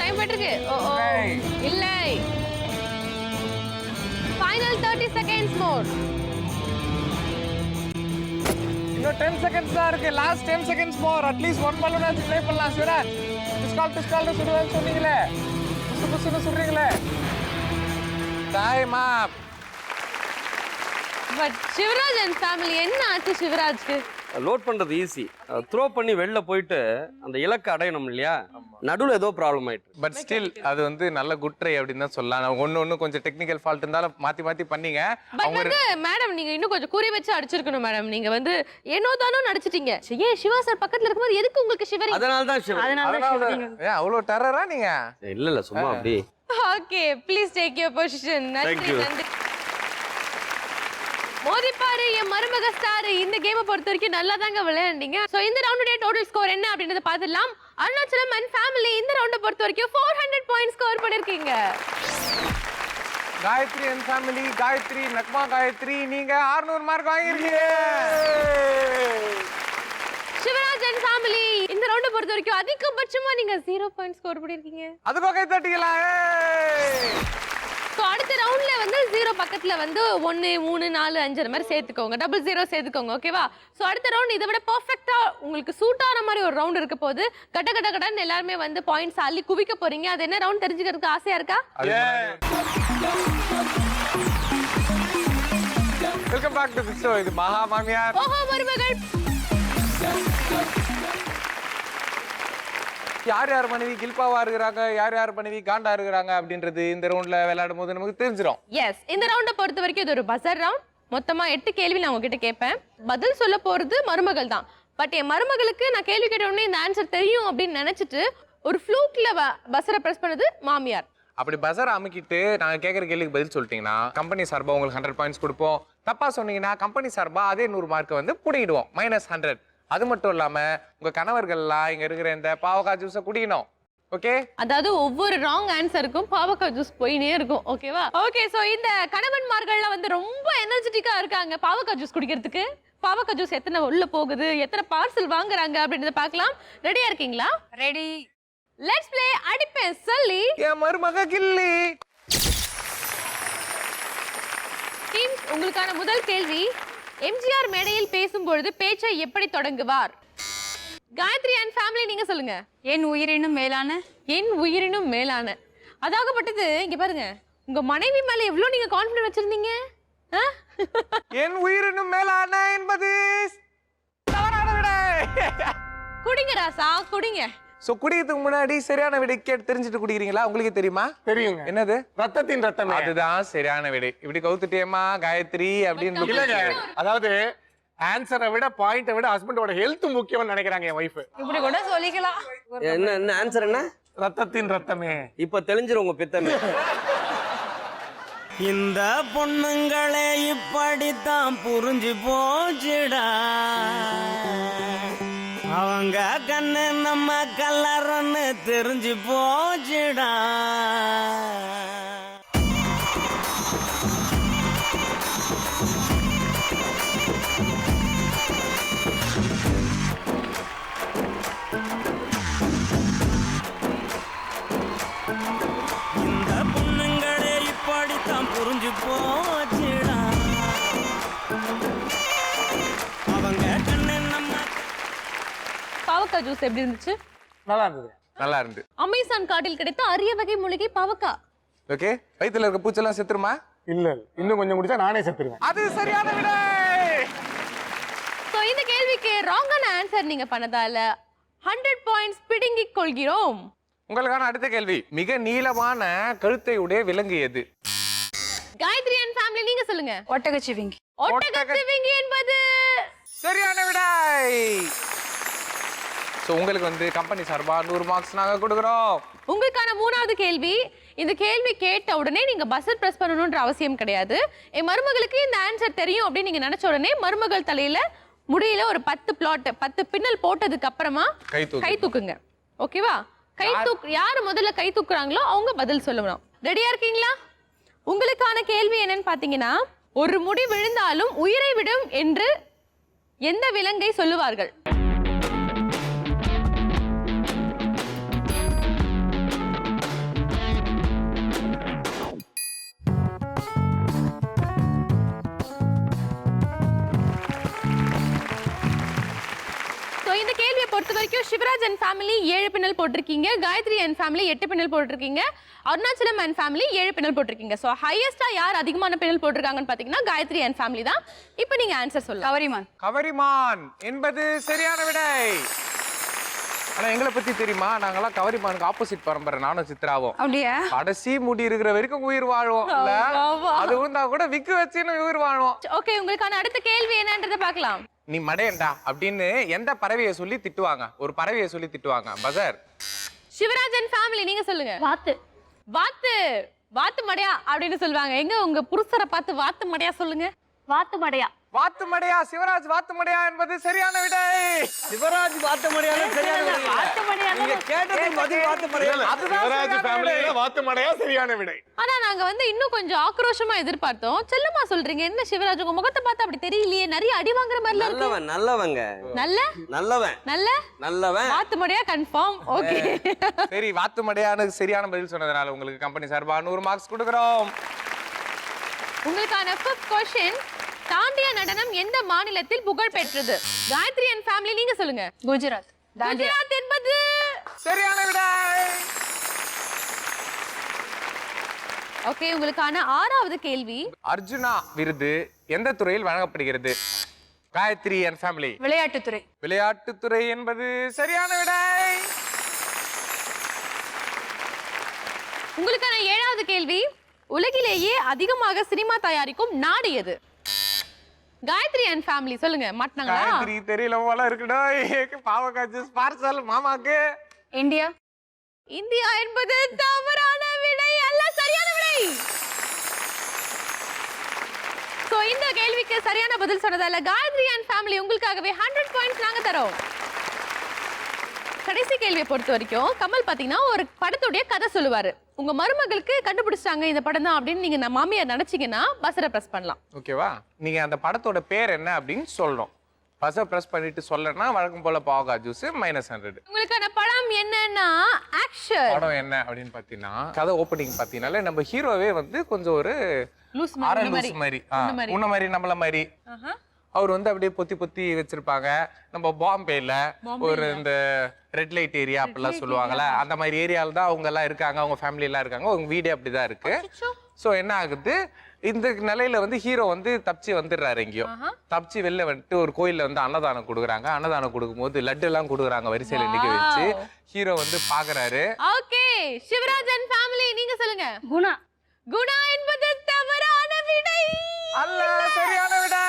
டைம் போட்டுருக்கு. ஓ இல்லை. Final 30 seconds more. இன்னும் 10 செகண்ட்ஸ் தான் இருக்கு. Last 10 seconds more. At least 1 balloon ஆச்சு ப்ளே பண்ணலாம் சிவராஜ். டிஸ்கால் சுடுவேன்னு சொன்னீங்களே. புசு சுடுறீங்களே. Time up. But Sivaraj and family என்ன ஆச்சு சிவராஜ்க்கு? லோட் பண்றது ஈஸி. த்ரோ பண்ணி வெளில போயிட்டு அந்த இலக்கை அடையணும் இல்லையா? நடுவில் ஏதோ ப்ராப்ளம் ஆயிட்டு. பட் ஸ்டில் அது வந்து நல்ல குட் ட்ரை அப்படின்னு தான் சொல்லலாம். ஒன்னு கொஞ்சம் டெக்னிக்கல் ஃபால்ட் இருந்தாலும் மாத்தி பண்ணீங்க. பட் வந்து மேடம் நீங்க இன்னும் கொஞ்சம் குறி வச்சு அடிச்சிருக்கணும் மேடம். நீங்க வந்து ஏனோ தானோ நடிச்சிட்டீங்க. ஏன் சிவா சார் பக்கத்துல இருக்கும்போது எதுக்கு உங்களுக்கு ஷிவரிங்? அதனால தான் ஏன் அவ்வளவு டெரரா நீங்க? இல்ல சும்மா அப்படி. Okay please take your position. Thank you. நன்றி. மோதிப்பாரு என் மருமக ஸ்டார். இந்த கேமை பொறுத்த வரைக்கும் நல்லா தாங்க விளையாண்டீங்க. சோ இந்த ரவுண்டுடைய டோட்டல் ஸ்கோர் என்ன அப்படின்றத பார்த்துடலாம். அருணாச்சலம் அண்ட் ஃபேமிலி இந்த ரவுண்டை பொறுத்த வரைக்கும் 400 பாயிண்ட்ஸ் ஸ்கோர் பண்ணிருக்கீங்க. காயத்ரி அண்ட் ஃபேமிலி, காயத்ரி நக்மா காயத்ரி நீங்க 600 மார்க் வாங்கிருக்கீங்க. சிவராஜ் அண்ட் ஃபேமிலி இந்த ரவுண்டை பொறுத்த வரைக்கும் அதிகபட்சமா நீங்க 0 பாயிண்ட் ஸ்கோர் பண்ணிருக்கீங்க. அதுக்கு கை தட்டிக்கலாம். சோ அடுத்த ரவுண்ட்ல வந்து 0 பக்கத்துல வந்து 1 3 4 5 அந்த மாதிரி சேர்த்துக்கோங்க. 00 சேர்த்துக்கோங்க. ஓகேவா? சோ அடுத்த ரவுண்ட் இதை விட பெர்ஃபெக்ட்டா உங்களுக்கு சூட் ஆன மாதிரி ஒரு ரவுண்ட் இருக்க போது கடன்னு எல்லாரும் வந்து பாயிண்ட்ஸ் அள்ளி குவிக்க போறீங்க. அது என்ன ரவுண்ட் தெரிஞ்சுக்கிறதுக்கு ஆசையா இருக்கா? Welcome back to the show. இது மகா மாமியார் ஓஹோ மருமகள். யார் மனைவி கில்பாவா இருக்கிறாங்க, யார் மனைவி காண்டா இருக்கிறாங்க அப்படின்றது இந்த ரவுண்ட்ல விளையாடும் போது நமக்கு தெரிஞ்சிடும். எஸ் இந்த ரவுண்டை பொறுத்த வரைக்கும் இது ஒரு பஸர் ரவுண்ட். மொத்தமா 8 கேள்வி நான் உங்ககிட்ட கேட்பேன். பதில் சொல்ல போறது மருமகள் தான். பட் என் மருமகளுக்கு நான் கேள்வி கேட்ட உடனே இந்த ஆன்சர் தெரியும் அப்படின்னு நினைச்சிட்டு ஒரு ஃப்ளூக்ல பஸரை பிரஸ் பண்ணது மாமியார். அப்படி பஸர் அமுக்கிட்டு நாங்க கேட்குற கேள்விக்கு பதில் சொல்லிட்டீங்கன்னா கம்பெனி சார்பா உங்களுக்கு 100 பாயிண்ட்ஸ் கொடுப்போம். தப்பா சொன்னீங்கன்னா கம்பெனி சார்பா அதே 100 மார்க் வந்து புடிங்கிடுவோம். -100. அது மட்டும் இல்லாம உங்க கணவர்கள்லாம் இங்க இருக்கிற இந்த பாவக்காய் ஜூஸை குடிக்கணும். ஓகே? அதாவது ஒவ்வொரு ராங் ஆன்சருக்கும் பாவக்காய் ஜூஸ் போயினே இருக்கும். ஓகேவா? ஓகே சோ இந்த கணவன்மார்கள்லாம் வந்து ரொம்ப எனர்ஜெட்டிக்கா இருக்காங்க பாவக்காய் ஜூஸ் குடிக்கிறதுக்கு. பாவக்காய் ஜூஸ் எத்தனை உள்ள போகுது, எத்தனை பார்சல் வாங்குறாங்க அப்படின்றத பார்க்கலாம். ரெடியா இருக்கீங்களா? ரெடி. லெட்ஸ் ப்ளே அடிப்பேன் சொல்லி என் மருமக கில்லி. டீம்ஸ், உங்களுக்கான முதல் கேள்வி, எம்ஜிஆர் மேடையில் பேசும்பொழுது பேச்சை எப்படி தொடங்குவார்? காயத்ரி அண்ட் ஃபேமிலி நீங்க சொல்லுங்க. என் உயிரினும் மேலான என் உயிரினும் மேலான. அதாகப்பட்டது இங்க பாருங்க, உங்க மனைவி மேல எவ்வளவு நீங்க கான்ஃபிடன்ட் வச்சிருந்தீங்க. என் உயிரினும் மேலான என்பது தவறான விடை. குடிங்க ராசா குடிங்க. சோ குடிக்கிறதுக்கு முன்னாடி சரியான விடை கேட்டு தெரிஞ்சுட்டு குடிக்கிறீங்களா? உங்களுக்கு தெரியுமா? தெரியுங்க. என்னது? ரத்தத்தின் ரத்தமே. அதுதான் சரியான விடை. இப்படி கவுத்துட்டேமா காயத்ரி அப்படின்னு இல்லங்க, அதாவது ஆன்சரை விட பாயிண்ட விட ஹஸ்பண்டோட ஹெல்த் முக்கியம்னு நினைக்கிறாங்க என் ஒய்ஃப். இப்படி கூட சொல்லிக்கலாம். என்ன ஆன்சர் என்ன? ரத்தத்தின் ரத்தமே. இப்ப தெளிஞ்சிரும் உங்க பித்தமே. இந்த பொண்ணுங்களே இப்படித்தான் புரிஞ்சு போச்சுடா, அவங்க கண்ணு நம்ம கல்லறன்னு தெரிஞ்சு போச்சுடா. இந்த பொண்ணுங்களே இப்படித்தான் புரிஞ்சு போச்சுடா, அவங்க கண்ணு நம்ம. பாவக்காய் ஜூஸ் எப்படி இருந்துச்சு? நல்லா இருந்தது. நல்லா இருந்து. அமேசான் காட்டில் கிடைத்த அரிய வகை மூலிகை பாவக்காய். ஓகே, வயித்துல இருக்க பூச்செல்லாம் செத்துருமா? இல்ல, இன்னும் கொஞ்சம் குடிச்சா நானே செத்துருவேன். அது சரியான விடை. சோ இந்த கேள்விக்கு ராங்கான ஆன்சர் நீங்க பண்ணதால 100 பாயிண்ட்ஸ் பிடுங்கிக் கொள்கிறோம். உங்களுக்கான அடுத்த கேள்வி, மிக நீளமான கழுத்தை உடைய விலங்கு எது? காயத்ரி அண்ட் ஃபேமிலி நீங்க சொல்லுங்க. ஒட்டகச்சிவிங்கி. ஒட்டகச்சிவிங்கி என்பது சரியான விடை. சோ உங்களுக்கு வந்து கம்பெனி சார்பா 100 மார்க்ஸ் நாங்க கொடுக்குறோம். உங்களுக்கான மூணாவது கேள்வி, இந்த கேள்வி கேட்ட உடனே நீங்க பஸ்ஸர் பிரஸ் பண்ணணும்ன்ற அவசியம் கிடையாது. என் மருமகளுக்கு இந்த ஆன்சர் தெரியும் அப்படின்னு நீங்க நினைச்ச உடனே மருமகள் தலையில முடியல ஒரு 10 பின்னல் போட்டதுக்கு அப்புறமா கை தூக்குங்க. ஓகேவா? யாரு முதல்ல கை தூக்குறாங்களோ அவங்க பதில் சொல்லணும். ரெடியா இருக்கீங்களா? உங்களுக்கான கேள்வி என்னன்னு பாத்தீங்கன்னா, ஒரு முடி விழுந்தாலும் உயிரை விடும் என்று எந்த விலங்கை சொல்லுவார்கள்? இந்த கேள்வியை பொறுத்த வரைக்கும் சிவராஜ் அண்ட் ஃபேமிலி 7 பின்னல் போட்டிருக்கீங்க, காயத்ரி அண்ட் ஃபேமிலி 8 பின்னல் போட்டிருக்கீங்க, அருணாச்சலம் அண்ட் ஃபேமிலி 7 பின்னல் போட்டிருக்கீங்க. ஸோ ஹையஸ்டா யார் அதிகமான பின்னல் போட்டிருக்காங்கன்னு பாத்தீங்கன்னா காயத்ரி அண்ட் ஃபேமிலி தான். இப்போ நீங்க ஆன்சர் சொல்லலாம். கவரிமான். கவரிமான் என்பது சரியான விடை. ஆனா எங்களை பத்தி தெரியுமா? நாங்கெல்லாம் கவரிமானுக்கு ஆப்போசிட் பரம்பரை, நானும் சித்ராவும். அப்படியா? கடைசி முடி இருக்கிற வரைக்கும் உயிர் வாழ்வோம். இல்ல அது இருந்தா கூட விக்கு வச்சுன்னு உயிர் வாழ்வோம். ஓகே, உங்களுக்கான அடுத்த கேள்வி என்னன்றதை பார்க்கலாம். நீ மடையண்டா அப்படின்னு எந்த பறவையை சொல்லி திட்டுவாங்க? ஒரு பறவையை சொல்லி திட்டுவாங்க. பஜர். சிவராஜ் அண்ட் ஃபேமிலி நீங்க சொல்லுங்க. வாத்து. வாத்து. வாத்து மடையா அப்படின்னு சொல்லுவாங்க. எங்க உங்க புருஷரை பார்த்து வாத்து மடையா சொல்லுங்க. வாத்து மடையா. வாத்து மடையா. சிவராஜ் வாத்து மடையா என்பது சரியான விடை. சிவராஜ் வாத்து மடையான சரியான விடை. வாத்து மடையா. நீங்க கேட்டது மதி வாத்து மடையா. சிவராஜ் ஃபேமிலில வாத்து மடையா சரியான விடை. ஆனா நாங்க வந்து இன்னும் கொஞ்சம் ஆக்ரோஷமா எதிர்பார்த்தோம். செல்லமா சொல்றீங்க. என்ன சிவராஜ் உங்க முகத்தை பார்த்தா அப்படி தெரியலையே, நிறைய அடி வாங்குற மாதிரில இருக்கு. நல்லவன் நல்லவங்க. நல்லவன் நல்லவன். வாத்து மடையா கன்ஃபார்ம். ஓகே, சரி, வாத்து மடையானு சரியான பதில் சொன்னதனால உங்களுக்கு கம்பெனி சார்பா 100 மார்க்ஸ் கொடுக்குறோம். உங்களுக்கான ஃபிஃப்த் क्वेश्चन, தாண்டியா நடனம் எந்த மாநிலத்தில் புகழ் பெற்றது? காயத்ரி அண்ட் ஃபேமிலி நீங்க சொல்லுங்க. குஜராத். குஜராத் என்பது சரியான விடை. ஓகே, உங்களுக்கான ஆறாவது கேள்வி, அர்ஜுனா விருது எந்த துறையில் வழங்கப்படுகிறது? Gayathri and family. விளையாட்டுத்துறை. விளையாட்டுத்துறை என்பது சரியான விடை. உங்களுக்கான ஏழாவது கேள்வி, உலகிலேயே அதிகமாக சினிமா தயாரிக்கும் நாடு எது? காயத்ரி அண்ட் ஃபேமிலி சொல்லுங்க. மாட்டனாங்களா? காயத்ரி தெரியல போல இருக்குடா. பாவக்காய் ஜூஸ் பார்சல் மாமாக்கு. இந்தியா. இந்தியா என்பது தவறான விடை அல்ல, சரியான விடை. சோ இந்த கேள்விக்கு சரியான பதில் சொன்னதால காயத்ரி அண்ட் ஃபேமிலி உங்களுக்காகவே 100 பாயிண்ட்ஸ் நாங்க தரோம். கடைசி கேள்வியை பொறுத்த வரைக்கும் கமல் பாத்தீங்கன்னா ஒரு படத்துடைய கதை சொல்லுவாரு. உங்க மருமகளுக்கு கண்டுபிடிச்சாங்க இந்த படம் தான் அப்படின்னு நீங்க மாமியார் நினைச்சீங்கன்னா பஸ்ஸரை பிரஸ் பண்ணலாம். ஓகேவா? நீங்க அந்த படத்தோட பேர் என்ன அப்படின்னு சொல்லணும். பஸ்ஸை பிரஸ் பண்ணிட்டு சொல்லனா வழக்கம் போல பாவக்காய் ஜூஸ் -100. உங்களுக்கான படம் படம் என்னன்னா ஆக்ஷன். படம் என்ன அப்படின்னு பாத்தீங்கன்னா கதை ஓப்பனிங் பாத்தீங்கன்னாலே நம்ம ஹீரோவே வந்து கொஞ்சம் ஒரு லூஸ் அரை லூஸ் மாதிரி உன்ன மாதிரி நம்மள மாதிரி அவர் வந்து அப்படியே பொத்தி பொத்தி வச்சிருப்பாங்க. நம்ம பாம்பேல ஒரு இந்த ரெட் லைட் ஏரியா அப்படிலாம் சொல்லுவாங்கல்ல, அந்த மாதிரி ஏரியால தான் அவங்க எல்லாம் இருக்காங்க, அவங்க ஃபேமிலி எல்லாம் இருக்காங்க, அவங்க வீடே அப்படிதான் இருக்கு. சோ என்ன ஆகுது, இந்த நிலையில வந்து ஹீரோ வந்து தப்பிச்சு வந்துடுறாரு. எங்கேயோ தப்பிச்சு வெளில வந்துட்டு ஒரு கோயில்ல வந்து அன்னதானம் கொடுக்குறாங்க. அன்னதானம் கொடுக்கும்போது லட்டு எல்லாம் கொடுக்குறாங்க வரிசையில நிக்க வச்சு. ஹீரோ வந்து பாக்குறாரு. ஓகே, சிவராஜன் ஃபேமிலி நீங்க சொல்லுங்க. குணா. குணா என்பது தவறான விடை. அல்ல, சரியான விடை.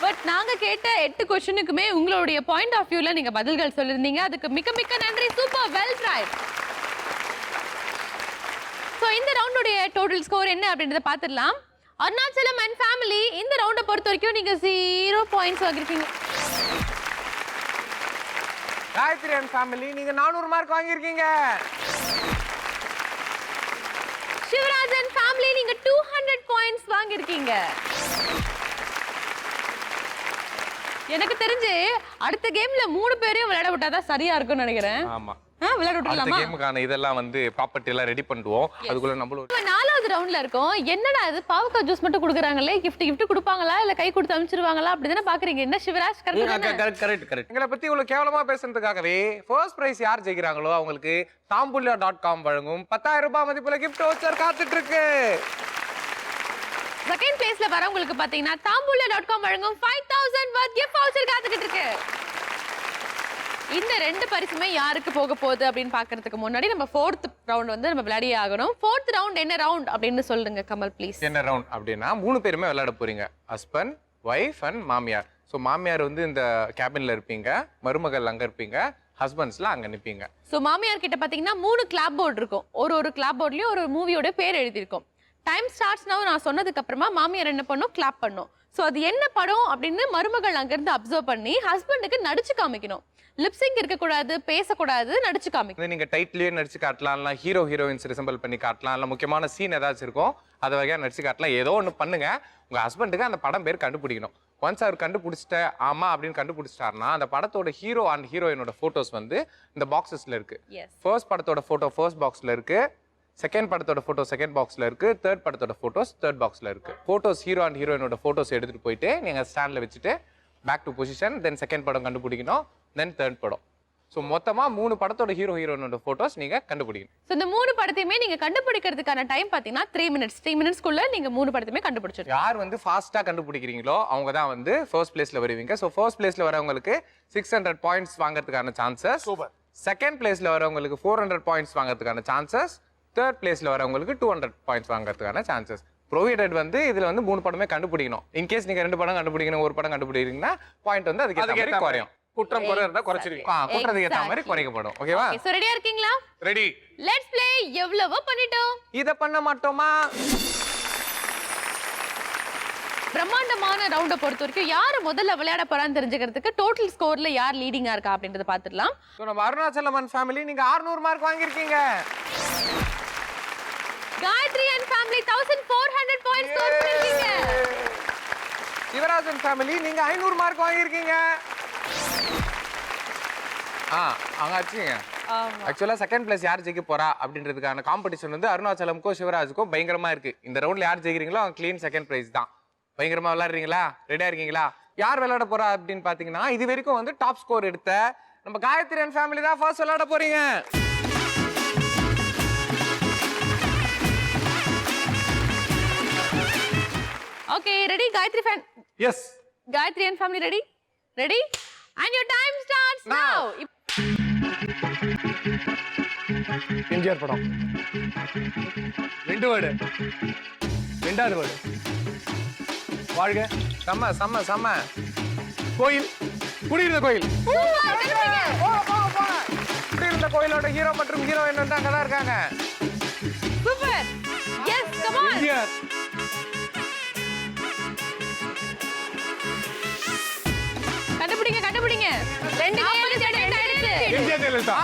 பட் நாங்க கேட்ட 8 क्वेश्चनக்குமே உங்களுடைய பாயிண்ட் ஆஃப் வியூல நீங்க பதில்கள் சொல்லிருந்தீங்க. அதுக்கு மிக்க மிக்க நன்றி. Super, well tried. சோ இந்த ரவுண்டோட டோட்டல் ஸ்கோர் என்ன அப்படின்றத பாத்துடலாம். அருணாச்சலம் அண்ட் ஃபேமிலி இந்த ரவுண்ட பொறுத்த வரைக்கும் நீங்க 0 பாயிண்ட்ஸ் வாங்கிருக்கீங்க. காயத்ரி அண்ட் ஃபேமிலி நீங்க 400 மார்க் வாங்கிருக்கீங்க. சிவராஜன் ஃபேமிலி நீங்க 200 பாயிண்ட்ஸ் வாங்கிருக்கீங்க. எனக்கு தெரிஞ்சு அடுத்த கேம்ல 3 பேரையும் விளையாட விட்டாதான் சரியா இருக்கும்னு நினைக்கிறேன். ஆமா, விளையாட அடுத்த விட்டுலாமா? கேமுக்கான இதெல்லாம் வந்து ப்ராப்பர்ட்டி எல்லாம் ரெடி பண்ணுவோம். அதுக்குள்ள நம்மள இப்ப 4வது ரவுண்ட்ல இருக்கோம். என்னடா இது பாவக்காய் ஜூஸ் மட்டும் குடுக்குறாங்களே, gift கொடுப்பாங்களா இல்ல கை கொடுத்து அனுப்பிச்சிருவாங்களா அப்படிதானே பாக்குறீங்க. என்ன சிவராஜ், கரெக்ட். எங்களை பத்தி இவ்வளவு கேவலமா பேசுறதுக்காகவே ஃபர்ஸ்ட் பிரைஸ் யார் ஜெயிக்கிறாங்களோ அவங்களுக்கு தாம்பூல்யா.com வழங்கும் 10,000 ரூபாய் மதிப்புள்ள gift voucher காத்துட்டு இருக்கு. செகண்ட் பிளேஸ்ல வரவங்களுக்கு பாத்தீங்கன்னா தாம்பூல்யா.com வழங்கும் 5,000 worth gift voucher காத்துக்கிட்டு இருக்கு. இந்த 2 பரிசுமே யாருக்கு போக போகுது அப்படின்னு பாக்குறதுக்கு முன்னாடி நம்ம 4th ரவுண்ட் வந்து நம்ம விளையாடியே ஆகணும். 4th ரவுண்ட் என்ன ரவுண்ட் அப்படின்னு சொல்லுங்க கமல் ப்ளீஸ். என்ன ரவுண்ட் அப்படின்னா 3 பேருமே விளையாட போறீங்க. ஹஸ்பண்ட், வைஃப் அண்ட் மாமியார். ஸோ மாமியார் வந்து இந்த கேபின்ல இருப்பீங்க, மருமகள் அங்க இருப்பீங்க, ஹஸ்பண்ட்ஸ்லாம் அங்க நிப்பீங்க. ஸோ மாமியார் கிட்ட பாத்தீங்கன்னா 3 கிளாப் போர்டு இருக்கும். ஒரு கிளாப் போர்ட்லயும் ஒரு மூவியோட பேர் எழுதியிருக்கும். டைம் ஸ்டார்ட்ஸ் நவ் நான் சொன்னதுக்கு அப்புறமா மாமியார் என்ன பண்ணும், கிளாப் பண்ணும். ஸோ அது என்ன படம் அப்படின்னு மருமகள் அங்கிருந்து அப்சர்வ் பண்ணி ஹஸ்பண்டுக்கு நடிச்சு காமிக்கணும். லிப்சிங் இருக்கக்கூடாது, பேசக்கூடாது, நடிச்சு காமிக்கணும். நீங்க டைட்டிலே நடிச்சு காட்டலாம், இல்லை ஹீரோயின்ஸ் ரிசம்பிள் பண்ணி காட்டலாம், இல்லை முக்கியமான சீன் ஏதாச்சும் இருக்கும் அதை வகையா நடிச்சு காட்டலாம். ஏதோ ஒன்று பண்ணுங்க. உங்க ஹஸ்பண்டுக்கு அந்த படம் பேர் கண்டுபிடிக்கணும். ஒன்ஸ் அவர் கண்டுபிடிச்சிட்ட ஆமா அப்படின்னு கண்டுபிடிச்சிட்டாருன்னா அந்த படத்தோட ஹீரோ அண்ட் ஹீரோயினோட போட்டோஸ் வந்து இந்த பாக்ஸஸ்ல இருக்கு. ஃபர்ஸ்ட் படத்தோட போட்டோ ஃபர்ஸ்ட் பாக்ஸ்ல இருக்கு, செகண்ட் படத்தோட போட்டோ செகண்ட் பாக்ஸ்ல இருக்கு, தேர்ட் படத்தோட போட்டோஸ் தேர்ட் பாக்ஸ்ல இருக்கு. போட்டோஸ் ஹீரோ அண்ட் ஹீரோயினோட போட்டோஸ் எடுத்துட்டு போயிட்டு நீங்க ஸ்டாண்ட்ல வச்சுட்டு back to position, then second படம் கண்டுபிடிக்கணும், தென் தேர்ட் படம். ஸோ மொத்தமா 3 படத்தோட ஹீரோயினோட போட்டோஸ் நீங்க கண்டுபிடிக்கணும். ஸோ இந்த 3 படத்தையுமே நீங்க கண்டுபிடிக்கிறதுக்கான டைம் பாத்தீங்கன்னா 3 மினிட்ஸ். 3 மினிட்ஸ்க்குள்ள நீங்க 3 படத்தையுமே கண்டுபிடிச்சிருக்கீங்க. யார் வந்து ஃபாஸ்டா கண்டுபிடிக்கிறீங்களோ அவங்க தான் வந்து ஃபர்ஸ்ட் பிளேஸ்ல வருவீங்க. ஸோ ஃபர்ஸ்ட் பிளேஸ்ல வரவங்களுக்கு 600 பாயிண்ட்ஸ் வாங்குறதுக்கான சான்சஸ். சூப்பர். செகண்ட் பிளேஸ்ல வரவங்களுக்கு 400 பாயிண்ட்ஸ் வாங்குறதுக்கான சான்சஸ். தேர்ட் பிளேஸ்ல வரவங்களுக்கு 200 பாயிண்ட்ஸ் வாங்குறதுக்கான சான்சஸ். ப்ரொவைடட் வந்து இதுல வந்து 3 படமே கண்டுபிடிக்கணும். இன்கேஸ் நீங்க 2 படம் கண்டுபிடிக்கணும், 1 படம் கண்டுபிடிக்கிறீங்கன்னா பாயிண்ட் வந்து அதுக்கு ஏத்த மாதிரி குறையும். குற்றம் குறை இருந்தா குறைச்சிருவீங்க. குற்றத்துக்கு ஏத்த மாதிரி குறைக்கப்படும். ஓகேவா? சோ ரெடியா இருக்கீங்களா? ரெடி. Let's play. எவ்வளவோ பண்ணிட்டோம், இத பண்ண மாட்டோமா? பிரம்மாண்டமான ரவுண்ட பொறுத்த வரைக்கும் யாரு முதல்ல விளையாட போறான்னு தெரிஞ்சுக்கிறதுக்கு டோட்டல் ஸ்கோர்ல யார் லீடிங்கா இருக்கா அப்படின்றத பாத்துடலாம். சோ நம்ம அருணாச்சலம் ஃபேமிலி நீங்க 600 மார்க் வாங்கிருக்கீங்க. Gayathri and family 1400 points score பண்ணிருக்கீங்க. சிவராஜன் ஃபேமிலி நீங்க 500 மார்க் வாங்கிருக்கீங்க. அங்க ஆச்சுங்க. ஆக்சுவலா செகண்ட் பிளேஸ் யார் ஜெயிக்க போறா அப்படின்றதுக்கான காம்படிஷன் வந்து அருணாச்சலமுக்கும் சிவராஜுக்கும் பயங்கரமா இருக்கு. இந்த ரவுண்ட்ல யார் ஜெயிக்கிறீங்களோ அவங்க கிளீன் செகண்ட் பிரைஸ் தான். பயங்கரமா விளையாடுறீங்களா? ரெடியா இருக்கீங்களா? யார் விளையாட போறா அப்படின்னு பாத்தீங்கன்னா இது வரைக்கும் வந்து டாப் ஸ்கோர் எடுத்த நம்ம காயத்ரி அண்ட் ஃபேமிலி தான் ஃபர்ஸ்ட் விளையாட போறீங்க. Okay, ready Gayathri fan? Yes. Gayathri and family ready? Ready? And your time starts now. MGR படம். 2 வேர்டு. 2வது வேர்டு. வாழ்க. செம்ம செம்ம செம்ம. கோயில். குடியிருந்த கோயில். குடியிருந்த கோயிலோட ஹீரோ மற்றும் ஹீரோயின் வந்து அங்கதான் இருக்காங்க. Super. Yes, come on. MGR. கண்டுபிடிங்க கண்டுபிடிங்க. 2 கேள்வி செகண்ட் ஆயிடுச்சு. எம்ஜிஆர் ஜெயலலிதா.